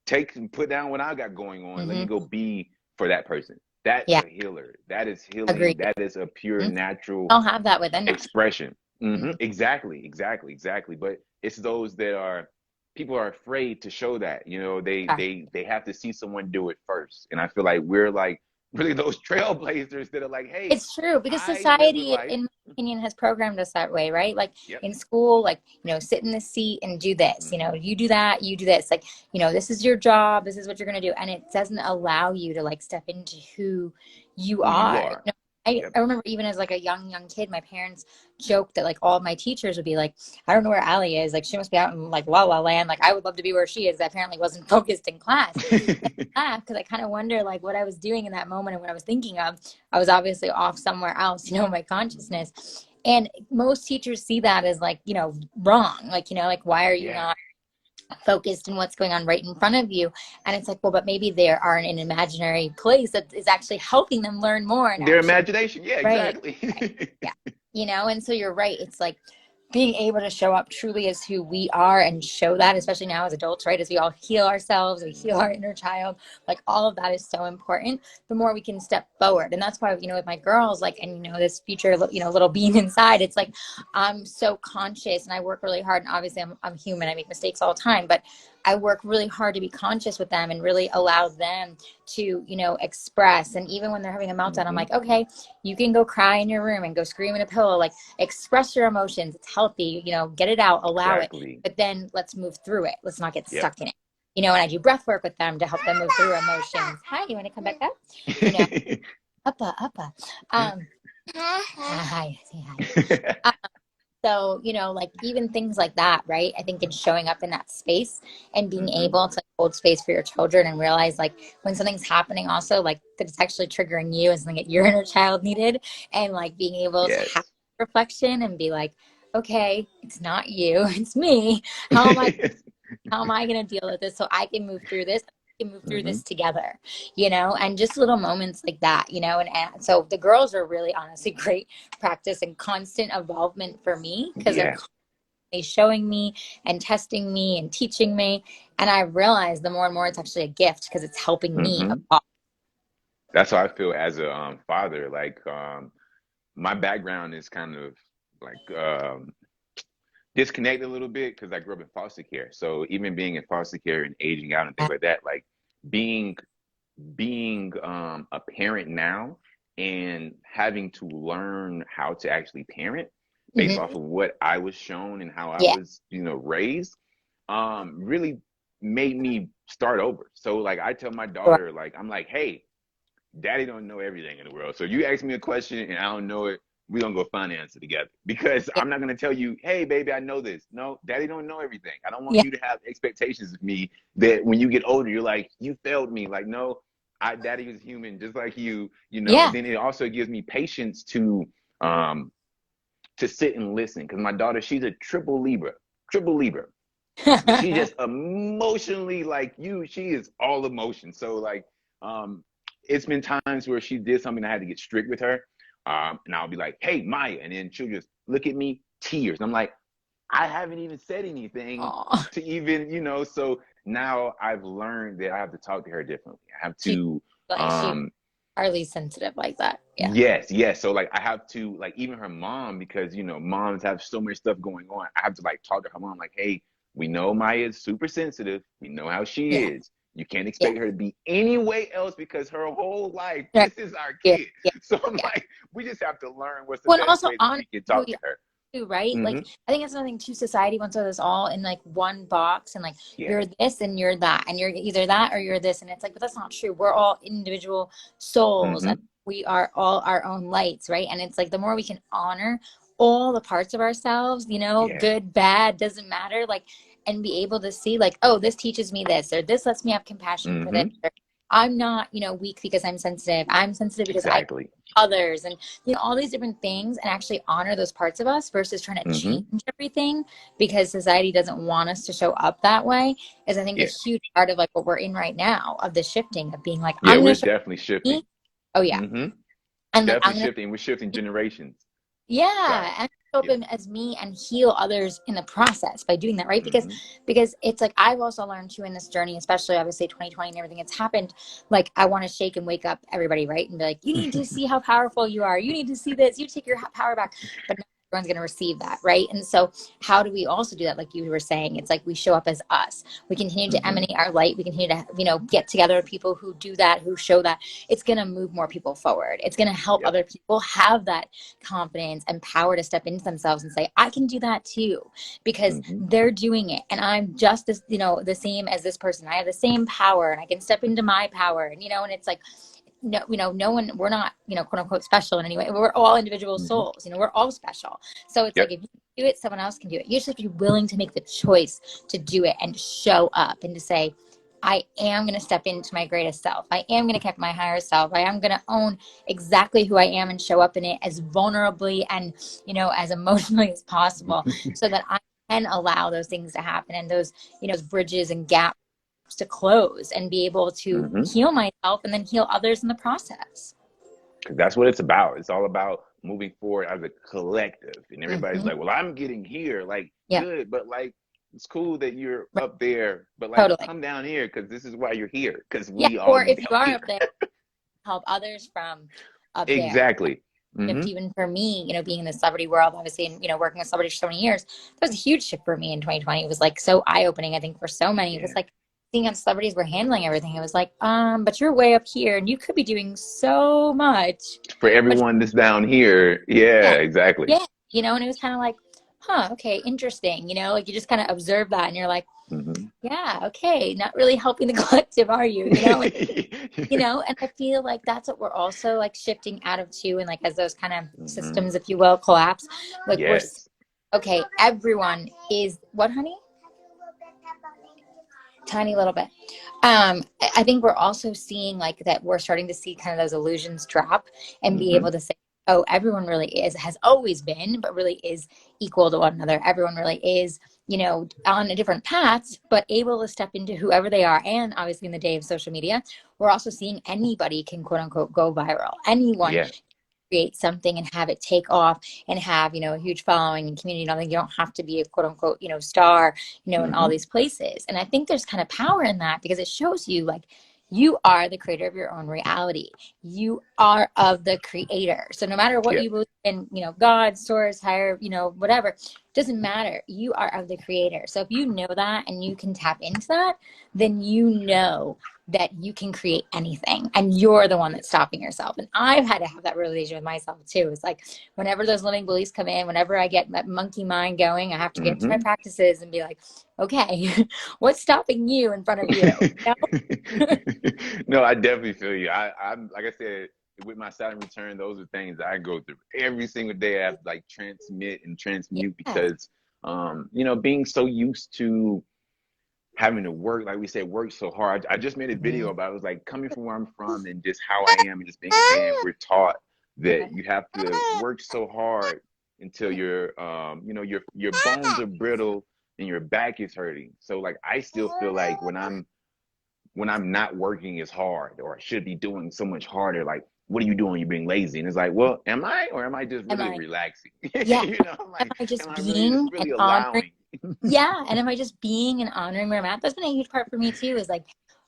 take and put down what I got going on. Let me Hmm. go be for that person. That's Yeah. a healer. That is healing. Agreed. That is a pure Mhm. natural I'll have that within them. expression. Mhm. Exactly, exactly, exactly. But it's those that are people are afraid to show that. You know, Okay. they have to see someone do it first. And I feel like we're like really those trailblazers that are like, hey, It's true because I live a society, life. in my opinion, has programmed us that way, right? Like Yep. in school, like, you know, sit in the seat and do this, you know, Hmm. you do that, you do this. Like, you know, this is your job, this is what you're going to do. And it doesn't allow you to like step into who you Who you are. are. You know, I, Yep. I remember even as like a young kid, my parents joked that like all of my teachers would be like, I don't know where Allie is. Like, she must be out in like La La Land. Like, I would love to be where she is. I apparently wasn't focused in class. Laugh because I kind of wonder like what I was doing in that moment and what I was thinking of. I was obviously off somewhere else, you know, my consciousness. And most teachers see that as like, you know, wrong. Like, you know, like why are you Yeah. not focused in what's going on right in front of you. And it's like, well, but maybe they are in an imaginary place that is actually helping them learn more and Their actually, imagination. Yeah, right. exactly. Right. Yeah. And so you're right. It's like being able to show up truly as who we are and show that, especially now as adults, right? As we all heal ourselves, we heal our inner child, like all of that is so important. The more we can step forward. And that's why, with my girls, like, and, this future, little being inside, it's like, I'm so conscious and I work really hard. And obviously I'm human. I make mistakes all the time, but I work really hard to be conscious with them and really allow them to, express. And even when they're having a meltdown, I'm Hmm. like, okay, you can go cry in your room and go scream in a pillow. Like, express your emotions. It's healthy, get it out, allow it. Exactly. But then let's move through it. Let's not get Yep. stuck in it. And I do breath work with them to help them move through emotions. Hi, you want to come back up? Uppa, uppa. Hi, say hi. So, like even things like that, right? I think in showing up in that space and being Hmm. able to hold space for your children and realize like when something's happening also like that it's actually triggering you and something that your inner child needed, and like being able to have Yes. reflection and be like, okay, it's not you, it's me. How am I how am I going to deal with this so I can move through this? We can move through Hmm. this together, and just little moments like that, and so the girls are really honestly great practice and constant involvement for me because they're Yeah. constantly showing me and testing me and teaching me. And I realize the more and more it's actually a gift because it's helping me Hmm. evolve. That's how I feel as a father. Like my background is kind of like disconnected a little bit because I grew up in foster care. So even being in foster care and aging out and things like that, like being a parent now and having to learn how to actually parent based off Hmm. of what I was shown and how I Yeah. was, raised, really made me start over. So like I tell my Sure. daughter, like I'm like, hey, daddy don't know everything in the world. So you ask me a question and I don't know it, we gonna go find the answer together. Because Yeah. I'm not gonna tell you, hey baby, I know this. No, daddy don't know everything. I don't want Yeah. you to have expectations of me that when you get older, you're like, you failed me. Like, no, daddy is human just like you, and Yeah. then it also gives me patience um to sit and listen. Cause my daughter, she's a triple Libra. Triple Libra. She just emotionally like you, she is all emotion. So like um it's been times where she did something I had to get strict with her, and I'll be like, hey Maya, and then she'll just look at me, tears, and I'm like, I haven't even said anything Aw. to even, so now I've learned that I have to talk to her differently. I have She's to like she's um hardly sensitive like that. Yeah. yes. So like I have to, like, even her mom, because moms have so much stuff going on. I have to like talk to her mom like, hey, we know Maya is super sensitive. We know how she Yeah. is. You can't Yeah. expect her to be any way else because her whole life, Right. this is our Yeah. kid. Yeah. So I'm Yeah. like, we just have to learn what's the Well, and best also way that honor we can who talk you to her. too, right? Like Hmm. I think it's another thing too. Society wants us all in like one box, and like Yeah. you're this and you're that, and you're either that or you're this, and it's like, but that's not true. We're all individual souls, and Hmm. we are all our own lights, right? And it's like the more we can honor all the parts of ourselves, Yeah. good, bad, doesn't matter, like, and be able to see like, oh, this teaches me this, or this lets me have compassion for this. Hmm. Or, I'm not, weak because I'm sensitive. I'm sensitive because I Exactly. others, and all these different things, and actually honor those parts of us versus trying to Hmm. change everything because society doesn't want us to show up that way is, I think, a Yeah. huge part of like what we're in right now, of the shifting of being like, Yeah. I'm going We're to show definitely me. shifting. Oh yeah. Hmm. And like Definitely I'm going to, shifting. We're shifting generations. Sorry. yeah, and Yeah. open as me and heal others in the process by doing that, right? because Hmm. because it's like I've also learned too in this journey, especially obviously 2020 and everything that's happened, like I want to shake and wake up everybody, right? And be like, you need to see how powerful you are, you need to see this, you take your power back. But not everyone's going to receive that, right? And so how do we also do that? Like you were saying, it's like we show up as us, we continue to Hmm. emanate our light, we continue to get together with people who do that, who show that. It's going to move more people forward, it's going to help Yep. other people have that confidence and power to step into themselves and say, I can do that too, because Hmm. they're doing it. And I'm just as, the same as this person. I have the same power and I can step into my power. And it's like, no, no one, we're not, quote unquote special in any way. We're all individual Hmm. souls, we're all special. So it's like, Yep. if you do it, someone else can do it. You just have to be willing to make the choice to do it and to show up and to say, I am going to step into my greatest self. I am going to connect my higher self. I am going to own exactly who I am and show up in it as vulnerably and, as emotionally as possible so that I can allow those things to happen, and those, you know, bridges and gaps to close, and be able to heal myself and then heal others in the process. Because that's what it's about. It's all about moving forward as a collective. And everybody's like, well, I'm getting here. Like, Yeah, good. But like, it's cool that you're right. up there. But like, Totally. come down here because this is why you're here. Because Yeah. we all Or need if you help are here. up there, help others from up there. Exactly. Shift even for me, you know, being in the celebrity world, obviously, and, you know, working with celebrities for so many years, that was a huge shift for me in 2020. It was like so eye-opening, I think, for so many. It was like seeing how celebrities were handling everything. It was like, but you're way up here and you could be doing so much. For But everyone that's down here. Yeah, yeah, exactly. yeah, you know, and it was kind of like, huh, okay, interesting, you know, like you just kind of observe that and you're like, yeah, okay, not really helping the collective, are you? You know, and, you know, and I feel like that's what we're also like shifting out of too, and like as those kind of systems, if you will, collapse, like we're Yes. okay, everyone is what, honey? Tiny little bit. I think we're also seeing like that we're starting to see kind of those illusions drop and be able to say, oh, everyone really is, has always been, but really is equal to one another. Everyone really is, you know, on a different paths, but able to step into whoever they are. And obviously in the day of social media, we're also seeing anybody can quote unquote go viral. Anyone Yeah. create something and have it take off and have, you know, a huge following and community. And all that. You don't have to be a quote unquote, you know, star, you know, in all these places. And I think there's kind of power in that because it shows you like you are the creator of your own reality. You are of the creator. So no matter what you believe in, you know, God, source, higher, you know, whatever, doesn't matter. You are of the creator. So if you know that and you can tap into that, then you know that you can create anything and you're the one that's stopping yourself. And I've had to have that realization with myself too. It's like whenever those limiting beliefs come in, whenever I get that monkey mind going, I have to get into my practices and be like, okay, what's stopping you in front of you? You know? No, I definitely feel you. I'm like I said, with my Saturn return, those are things I go through every single day. I have to like transmit and transmute because you know, being so used to having to work, like we said, work so hard. I just made a video about it. It was like coming from where I'm from and just how I am and just being a man, we're taught that you have to work so hard until your you know, your bones are brittle and your back is hurting. So like I still feel like when I'm not working as hard or I should be doing so much harder, like, what are you doing? You're being lazy. And it's like, well, am I, or am I just Am really I? relaxing? Yeah. You know, I'm Am like, I am just I really just being and really honoring? allowing? Yeah. And am I just being and honoring where I'm at? That's been a huge part for me too, is like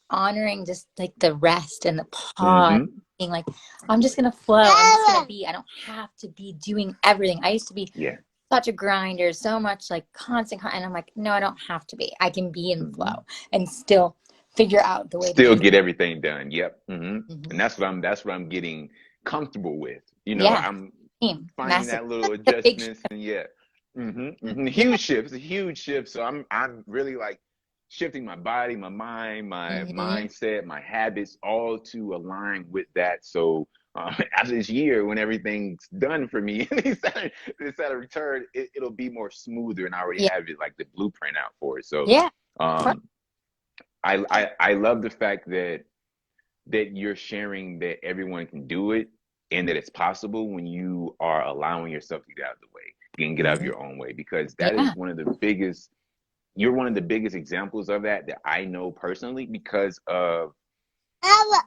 honoring just like the rest and the pause, being like, I'm just going to flow. I'm just going to be. I don't have to be doing everything. I used to be Yeah. such a grinder, so much like constant. And I'm like, no, I don't have to be. I can be in flow and still figure out the way to Still do get things. everything done. Yep. And that's what I'm getting comfortable with. You know, Yeah. I'm finding Massive. that little That's a big adjustments and yeah. huge shifts, a huge shift. So I'm really like shifting my body, my mind, my mindset, my habits, all to align with that. So after this year, when everything's done for me, this Saturn return, it'll be more smoother, and I already Yeah. have it like the blueprint out for it. So Yeah. um, I love the fact that you're sharing that everyone can do it and that it's possible when you are allowing yourself to get out of the way. You can get out of your own way because that Yeah. is one of the biggest. You're one of the biggest examples of that I know personally because of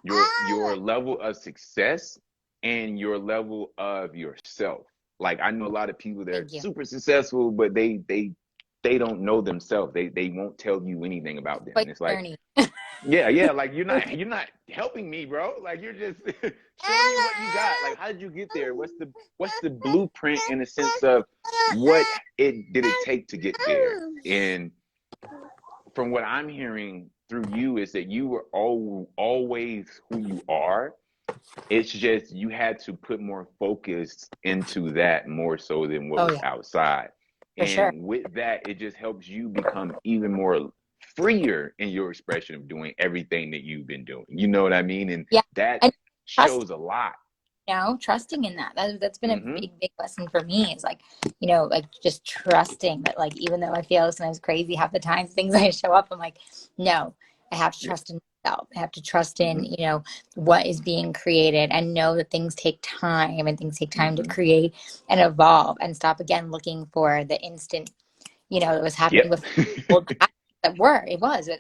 your level of success and your level of yourself. Like I know a lot of people that are Thank you. super successful, but they don't know themselves. They won't tell you anything about them. Quite And it's the like, journey. yeah, like you're not helping me, bro. Like you're just showing me what you got. Like how did you get there? What's the blueprint in a sense of what it did it take to get there? And from what I'm hearing through you is that you were always who you are. It's just you had to put more focus into that more so than what Oh was yeah, outside. for sure. And with that, it just helps you become even more freer in your expression of doing everything that you've been doing. You know what I mean? And Yeah. that And trust, shows a lot. you know, trusting in that's been a Mm-hmm. big lesson for me. Is like, you know, like just trusting that, like, even though I feel sometimes crazy half the times things I show up, I'm like, no, I have to Yeah. trust in myself. I have to trust in, you know, what is being created and know that things take time and things take time to create and evolve, and stop again looking for the instant, you know, that was happening Yep. with old habits that were,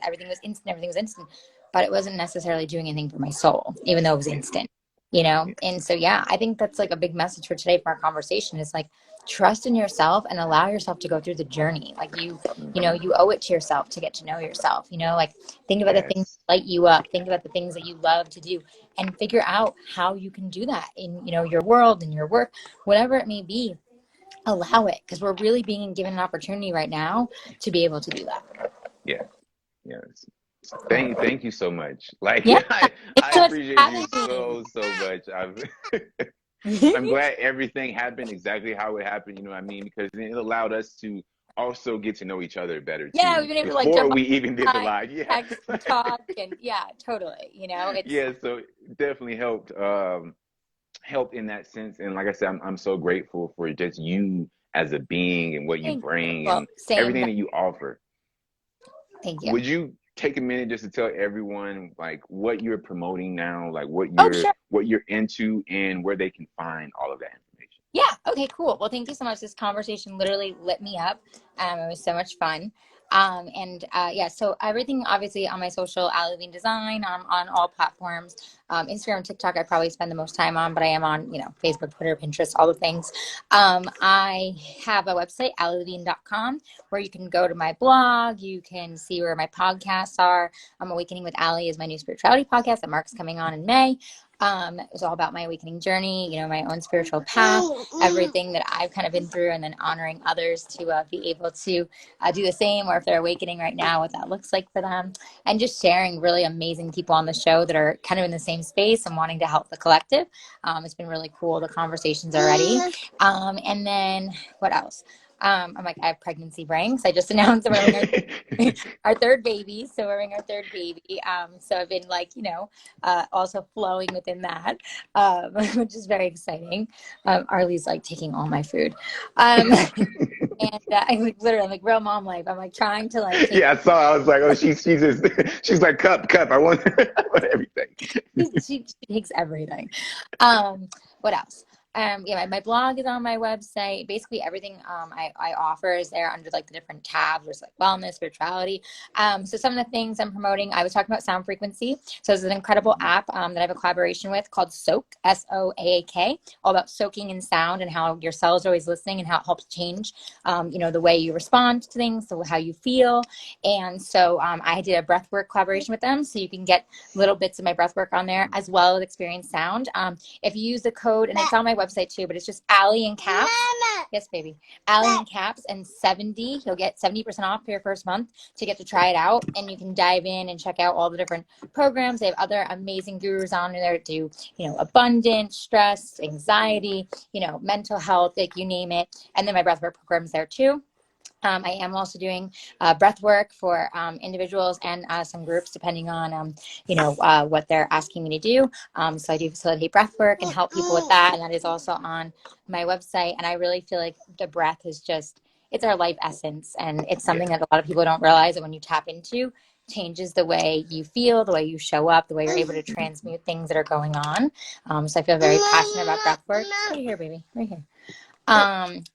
everything was instant, everything was instant, but it wasn't necessarily doing anything for my soul, even though it was Yeah. instant, you know? Yeah. And so, yeah, I think that's like a big message for today for our conversation is like, trust in yourself and allow yourself to go through the journey. Like you know, Mhm. you owe it to yourself to get to know yourself, you know, like think about the things Yes. that light you up, think about the things that you love to do and figure out how you can do that in, you know, your world and your work, whatever it may be. Allow it because we're really being given an opportunity right now to be able to do that. Yeah. Yes. Yeah. Thank you so much. Like Yeah. Thanks I so much for appreciate you having so much. I'm me. glad everything happened exactly how it happened, you know what I mean? Because it allowed us to also get to know each other better Yeah, too we've been able to like before jump we even did the on, live. Yeah. text and talk and yeah, totally. You know, it's Yeah, so it definitely helped in that sense. And like I said, I'm so grateful for just you as a being and what you bring well, and same. everything that you offer. Thank you. Would you take a minute just to tell everyone like what you're promoting now, like Oh, sure. what you're into and where they can find all of that information? Yeah. Okay, cool. Well, thank you so much. This conversation literally lit me up. It was so much fun. Yeah, so everything obviously on my social, Ali Levine Design, on all platforms. Instagram, TikTok, I probably spend the most time on, but I am on, you know, Facebook, Twitter, Pinterest, all the things. I have a website, alilevine.com, where you can go to my blog. You can see where my podcasts are. Awakening with Ali is my new spirituality podcast that Mark's coming on in May. It's all about my awakening journey, you know, my own spiritual path, everything that I've kind of been through, and then honoring others to be able to do the same, or if they're awakening right now, what that looks like for them, and just sharing really amazing people on the show that are kind of in the same space and wanting to help the collective. It's been really cool, the conversations already. And then what else? I'm like, I have pregnancy brain. I just announced that we're having our third baby. So we're having our third baby. So I've been like, you know, also flowing within that, which is very exciting. Arlie's like taking all my food. Um, and I'm like, literally, I'm like real mom life. I'm like trying to like take, Yeah, I saw. I was like, oh, she's just she's like cup. I want everything. she takes everything. What else? Yeah, my blog is on my website. Basically, everything I offer is there under like the different tabs. There's like wellness, spirituality. So some of the things I'm promoting, I was talking about sound frequency. So it's an incredible app that I have a collaboration with called Soak, SOAAK, all about soaking in sound and how your cells are always listening and how it helps change, you know, the way you respond to things, so how you feel. And so I did a breathwork collaboration with them, so you can get little bits of my breathwork on there as well as experience sound. If you use the code, and it's on my website too, but it's just Ali in caps. Mama. Yes, baby. Ali in caps and 70. You'll get 70% off for your first month to get to try it out. And you can dive in and check out all the different programs. They have other amazing gurus on there that do, you know, abundance, stress, anxiety, you know, mental health, like you name it. And then my breathwork program's there too. I am also doing breath work for individuals and some groups, depending on, you know, what they're asking me to do. So I do facilitate breath work and help people with that. And that is also on my website. And I really feel like the breath is just, it's our life essence. And it's something Yeah. that a lot of people don't realize that when you tap into, changes the way you feel, the way you show up, the way you're able to transmute things that are going on. So I feel very passionate about breath work. Right here, baby, right here. And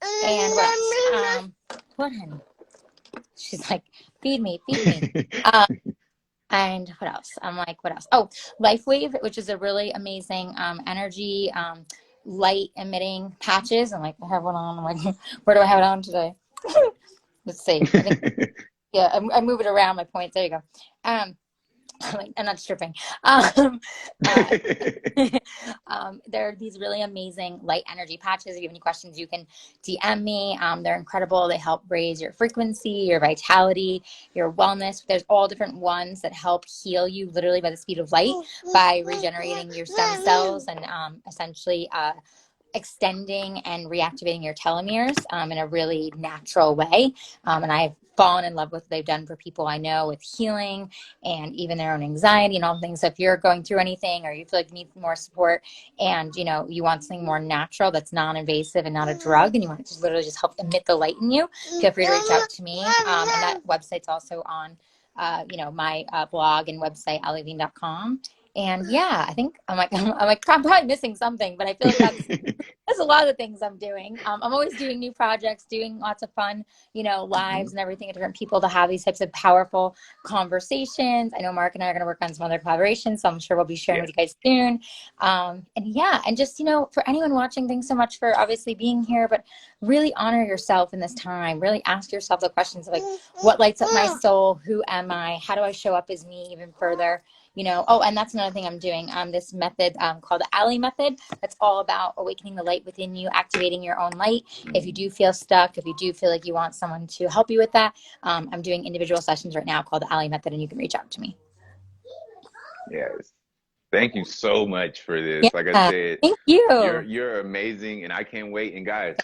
what else? What, honey? She's like, feed me, feed me. Um, and what else? I'm like, what else? Oh, LifeWave, which is a really amazing energy light emitting patches. I'm like, I have one on. I'm like, where do I have it on today? Let's see. I think, yeah, I move it around my points. There you go. Um, I'm not stripping. Uh, there are these really amazing light energy patches. If you have any questions, you can DM me. They're incredible. They help raise your frequency, your vitality, your wellness. There's all different ones that help heal you literally by the speed of light by regenerating your stem cells and essentially extending and reactivating your telomeres in a really natural way. And I've fallen in love with what they've done for people I know with healing and even their own anxiety and all things. So if you're going through anything or you feel like you need more support and, you know, you want something more natural that's non-invasive and not a drug and you want it to literally just help emit the light in you, feel free to reach out to me. And that website's also on, you know, my blog and website, alilevine.com. And yeah, I think I'm probably missing something, but I feel like that's a lot of the things I'm doing. I'm always doing new projects, doing lots of fun, Hmm. lives and everything with different people to have these types of powerful conversations. I know Mark and I are going to work on some other collaborations, so I'm sure we'll be sharing Yeah. with you guys soon. And yeah, and just, for anyone watching, thanks so much for obviously being here, but really honor yourself in this time. Really ask yourself the questions of like, what lights up my soul? Who am I? How do I show up as me even further? Oh, and that's another thing I'm doing. This method called the Ali method. That's all about awakening the light within you, activating your own light. If you do feel stuck, if you do feel like you want someone to help you with that, I'm doing individual sessions right now called the Ali method, and you can reach out to me. Yes. Thank you so much for this. Like I Yeah, said, thank you're you. you're amazing, and I can't wait. And guys,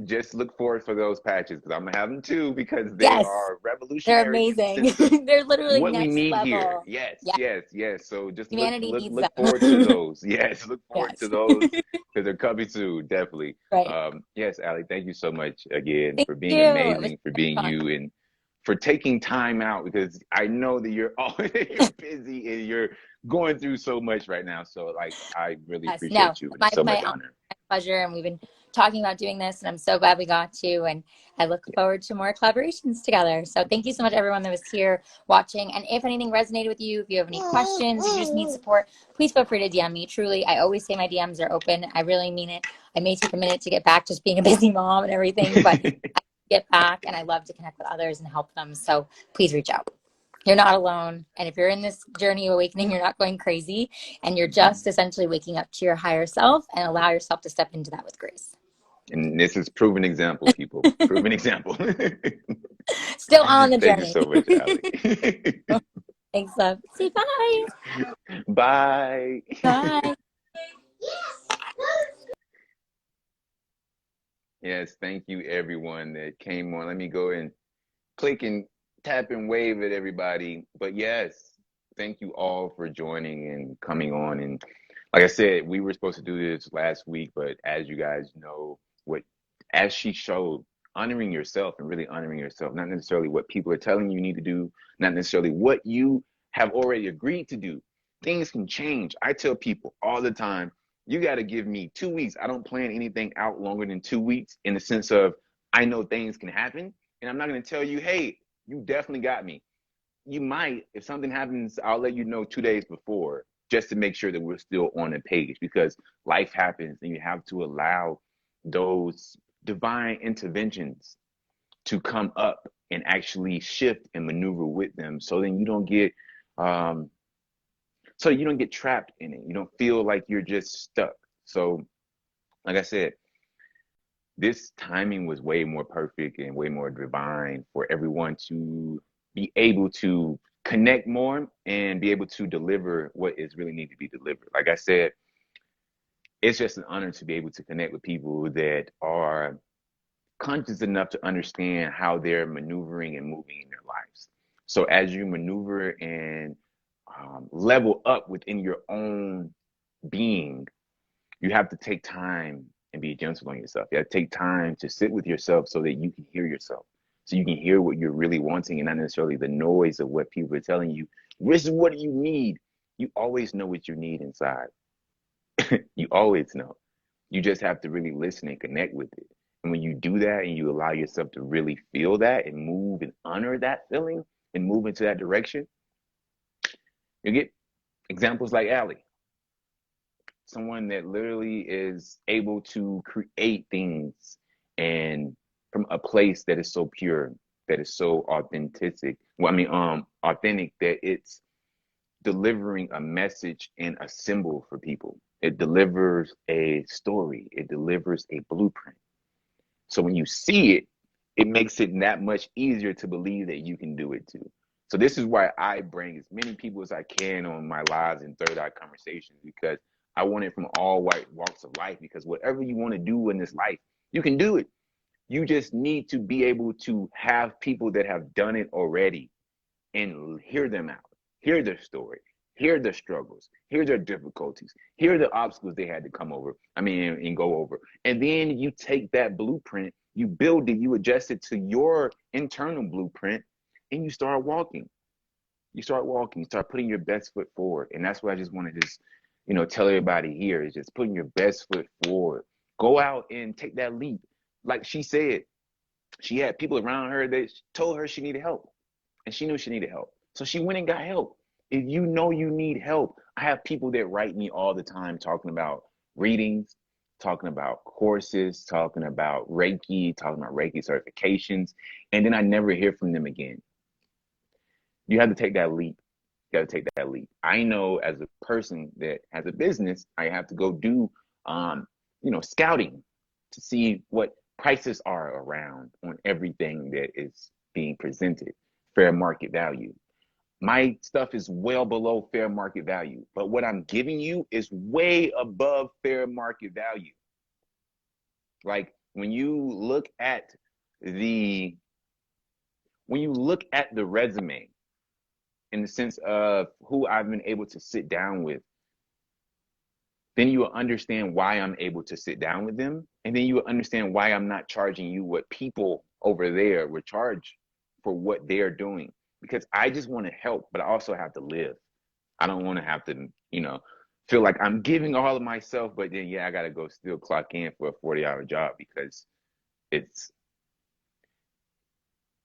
just look forward for those patches because I'm gonna have them too because they Yes, are they're revolutionary in the amazing. sense of They're literally what we next need here. level. Yes, Yeah, yes, yes. So just look humanity look needs look forward to them. those. Yes, look forward Yes, to those because they're coming soon, definitely. right. Yes, Ali, thank you so much again Thank for being you. It was amazing, for being fun. you, and for taking time out because I know that you're you're busy and you're going through so much right now. So like I really Yes, no, appreciate you and it's so much honor. my pleasure. And we've been talking about doing this, and I'm so glad we got to. And I look forward to more collaborations together. So thank you so much, everyone that was here watching. And if anything resonated with you, if you have any questions, if you just need support, please feel free to DM me. Truly, I always say my DMs are open. I really mean it. I may take a minute to get back, just being a busy mom and everything, but I get back, and I love to connect with others and help them. So please reach out. You're not alone. And if you're in this journey of awakening, you're not going crazy. And you're just essentially waking up to your higher self and allow yourself to step into that with grace. And this is proven example, people. Proven example. Still on the Thank you journey. so much, Ali. Thanks, love. Say bye. Bye. Bye. Yes, thank you everyone that came on. Let me go and click and tap and wave at everybody. But yes, thank you all for joining and coming on. And like I said, we were supposed to do this last week, but as you guys know, what as she showed, honoring yourself and really honoring yourself, not necessarily what people are telling you need to do, not necessarily what you have already agreed to do. Things can change. I tell people all the time, you got to give me 2 weeks. I don't plan anything out longer than 2 weeks in the sense of I know things can happen. And I'm not going to tell you, hey, you definitely got me. You might, if something happens, I'll let you know 2 days before just to make sure that we're still on the page because life happens and you have to allow those divine interventions to come up and actually shift and maneuver with them so then um you don't get trapped in it. You don't feel like you're just stuck. So like I said, this timing was way more perfect and way more divine for everyone to be able to connect more and be able to deliver what is really need to be delivered. Like I said, it's just an honor to be able to connect with people that are conscious enough to understand how they're maneuvering and moving in their lives. So as you maneuver and level up within your own being, you have to take time and be gentle on yourself. You have to take time to sit with yourself so that you can hear yourself. So you can hear what you're really wanting and not necessarily the noise of what people are telling you. This is what you need. You always know what you need inside. You always know. You just have to really listen and connect with it. And when you do that and you allow yourself to really feel that and move and honor that feeling and move into that direction, you get examples like Ali, someone that literally is able to create things and from a place that is so pure, that is so authentic. Well, I mean, authentic that it's delivering a message and a symbol for people. It delivers a story. It delivers a blueprint. So when you see it, it makes it that much easier to believe that you can do it too. So this is why I bring as many people as I can on my lives and third eye conversations because I want it from all white walks of life because whatever you want to do in this life, you can do it. You just need to be able to have people that have done it already and hear them out, hear their story, hear their struggles, hear their difficulties, hear the obstacles they had to come over, and go over. And then you take that blueprint, you build it, you adjust it to your internal blueprint, and you start walking. You start walking, you start putting your best foot forward. And that's what I just want to just, tell everybody here is just putting your best foot forward. Go out and take that leap. Like she said, she had people around her that told her she needed help, and she knew she needed help. So she went and got help. If you know you need help, I have people that write me all the time talking about readings, talking about courses, talking about Reiki certifications, and then I never hear from them again. You have to take that leap. You got to take that leap. I know as a person that has a business, I have to go do, scouting to see what prices are around on everything that is being presented, fair market value. My stuff is well below fair market value, but what I'm giving you is way above fair market value. Like when you look at the resume in the sense of who I've been able to sit down with, then you will understand why I'm able to sit down with them. And then you will understand why I'm not charging you what people over there would charge for what they're doing. Because I just want to help, but I also have to live. I don't want to have to, feel like I'm giving all of myself, but then, I got to go still clock in for a 40-hour job because it's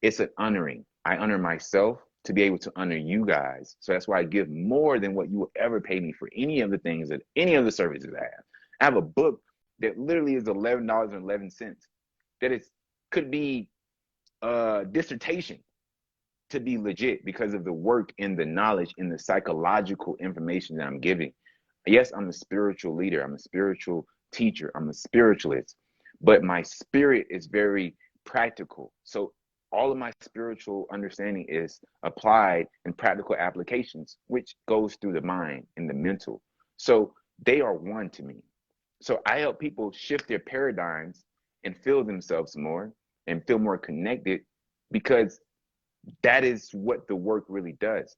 an honoring. I honor myself to be able to honor you guys. So that's why I give more than what you will ever pay me for any of the things that any of the services I have. I have a book that literally is $11.11. That could be a dissertation to be legit because of the work and the knowledge and the psychological information that I'm giving. Yes, I'm a spiritual leader. I'm a spiritual teacher. I'm a spiritualist, but my spirit is very practical. So all of my spiritual understanding is applied in practical applications, which goes through the mind and the mental. So they are one to me. So I help people shift their paradigms and feel themselves more and feel more connected, because that is what the work really does.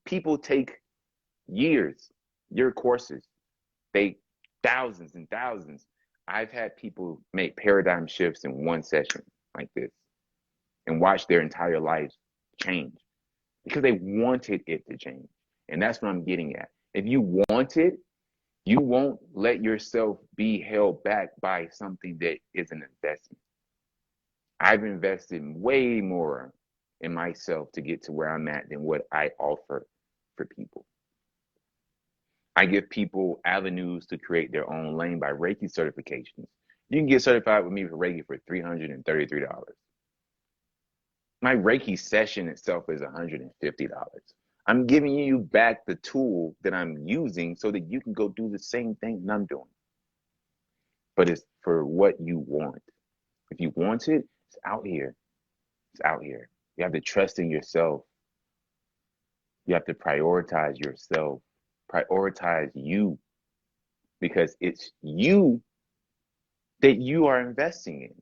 People take your courses, they thousands and thousands. I've had people make paradigm shifts in one session like this and watch their entire lives change because they wanted it to change. And that's what I'm getting at. If you want it, you won't let yourself be held back by something that is an investment. I've invested way more in myself to get to where I'm at than what I offer for people. I give people avenues to create their own lane by Reiki certifications. You can get certified with me for Reiki for $333. My Reiki session itself is $150. I'm giving you back the tool that I'm using so that you can go do the same thing that I'm doing. But it's for what you want. If you want it, it's out here. It's out here. You have to trust in yourself. You have to prioritize yourself. Prioritize you, because it's you that you are investing in.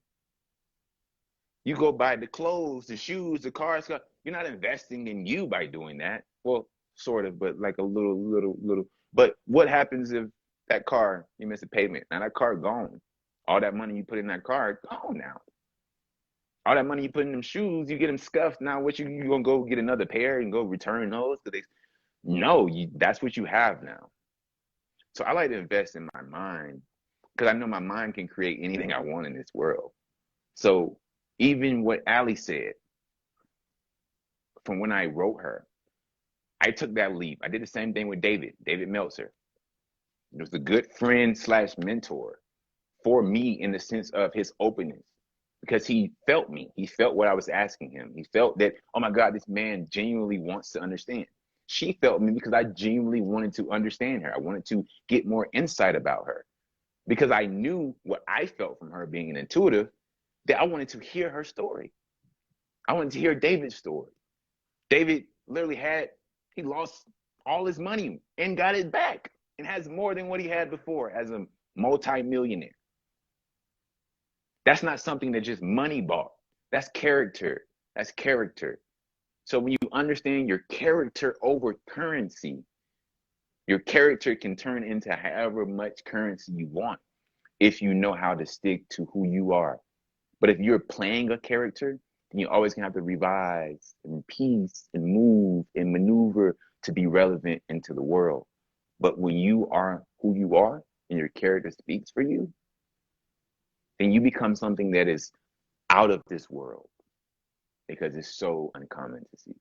You go buy the clothes, the shoes, the cars. You're not investing in you by doing that. Well, sort of, but like a little. But what happens if that car, you miss a payment? Now that car gone. All that money you put in that car, gone now. All that money you put in them shoes, you get them scuffed. Now what you gonna go get another pair and go return those? No, that's what you have now. So I like to invest in my mind because I know my mind can create anything I want in this world. So even what Ali said, from when I wrote her, I took that leap. I did the same thing with David Meltzer. He was a good friend / mentor for me in the sense of his openness, because he felt me. He felt what I was asking him. He felt that, oh my God, this man genuinely wants to understand. She felt me because I genuinely wanted to understand her. I wanted to get more insight about her because I knew what I felt from her being an intuitive, that I wanted to hear her story. I wanted to hear David's story. David literally he lost all his money and got it back and has more than what he had before as a multi-millionaire. That's not something that just money bought. That's character. That's character. So when you understand your character over currency, your character can turn into however much currency you want if you know how to stick to who you are. But if you're playing a character, then you're always gonna have to revise and piece and move and maneuver to be relevant into the world. But when you are who you are and your character speaks for you, then you become something that is out of this world because it's so uncommon to see.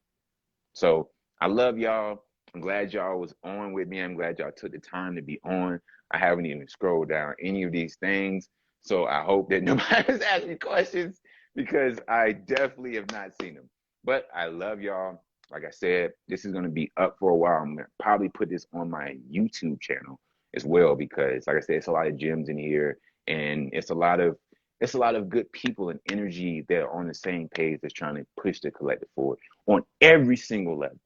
So I love y'all. I'm glad y'all was on with me. I'm glad y'all took the time to be on. I haven't even scrolled down any of these things. So I hope that nobody's asking questions because I definitely have not seen them. But I love y'all. Like I said, this is going to be up for a while. I'm going to probably put this on my YouTube channel as well because, like I said, it's a lot of gems in here, and it's a lot of good people and energy that are on the same page that's trying to push the collective forward on every single level,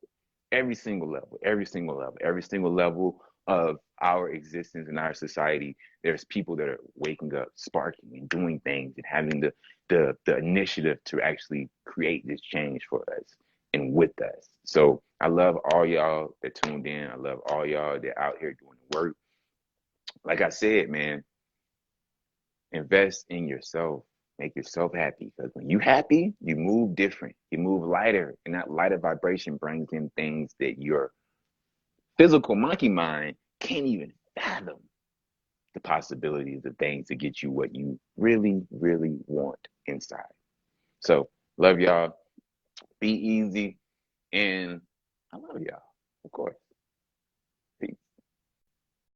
every single level, every single level, every single level of our existence in our society. There's people that are waking up, sparking, and doing things, and having the initiative to actually create this change for us and with us. So I love all y'all that tuned in. I love all y'all that out here doing the work. Like I said, man, invest in yourself. Make yourself happy because when you happy, you move different. You move lighter, and that lighter vibration brings in things that your physical monkey mind can't even fathom the possibilities of things to get you what you really, really want inside. So, love y'all. Be easy. And I love y'all, of course.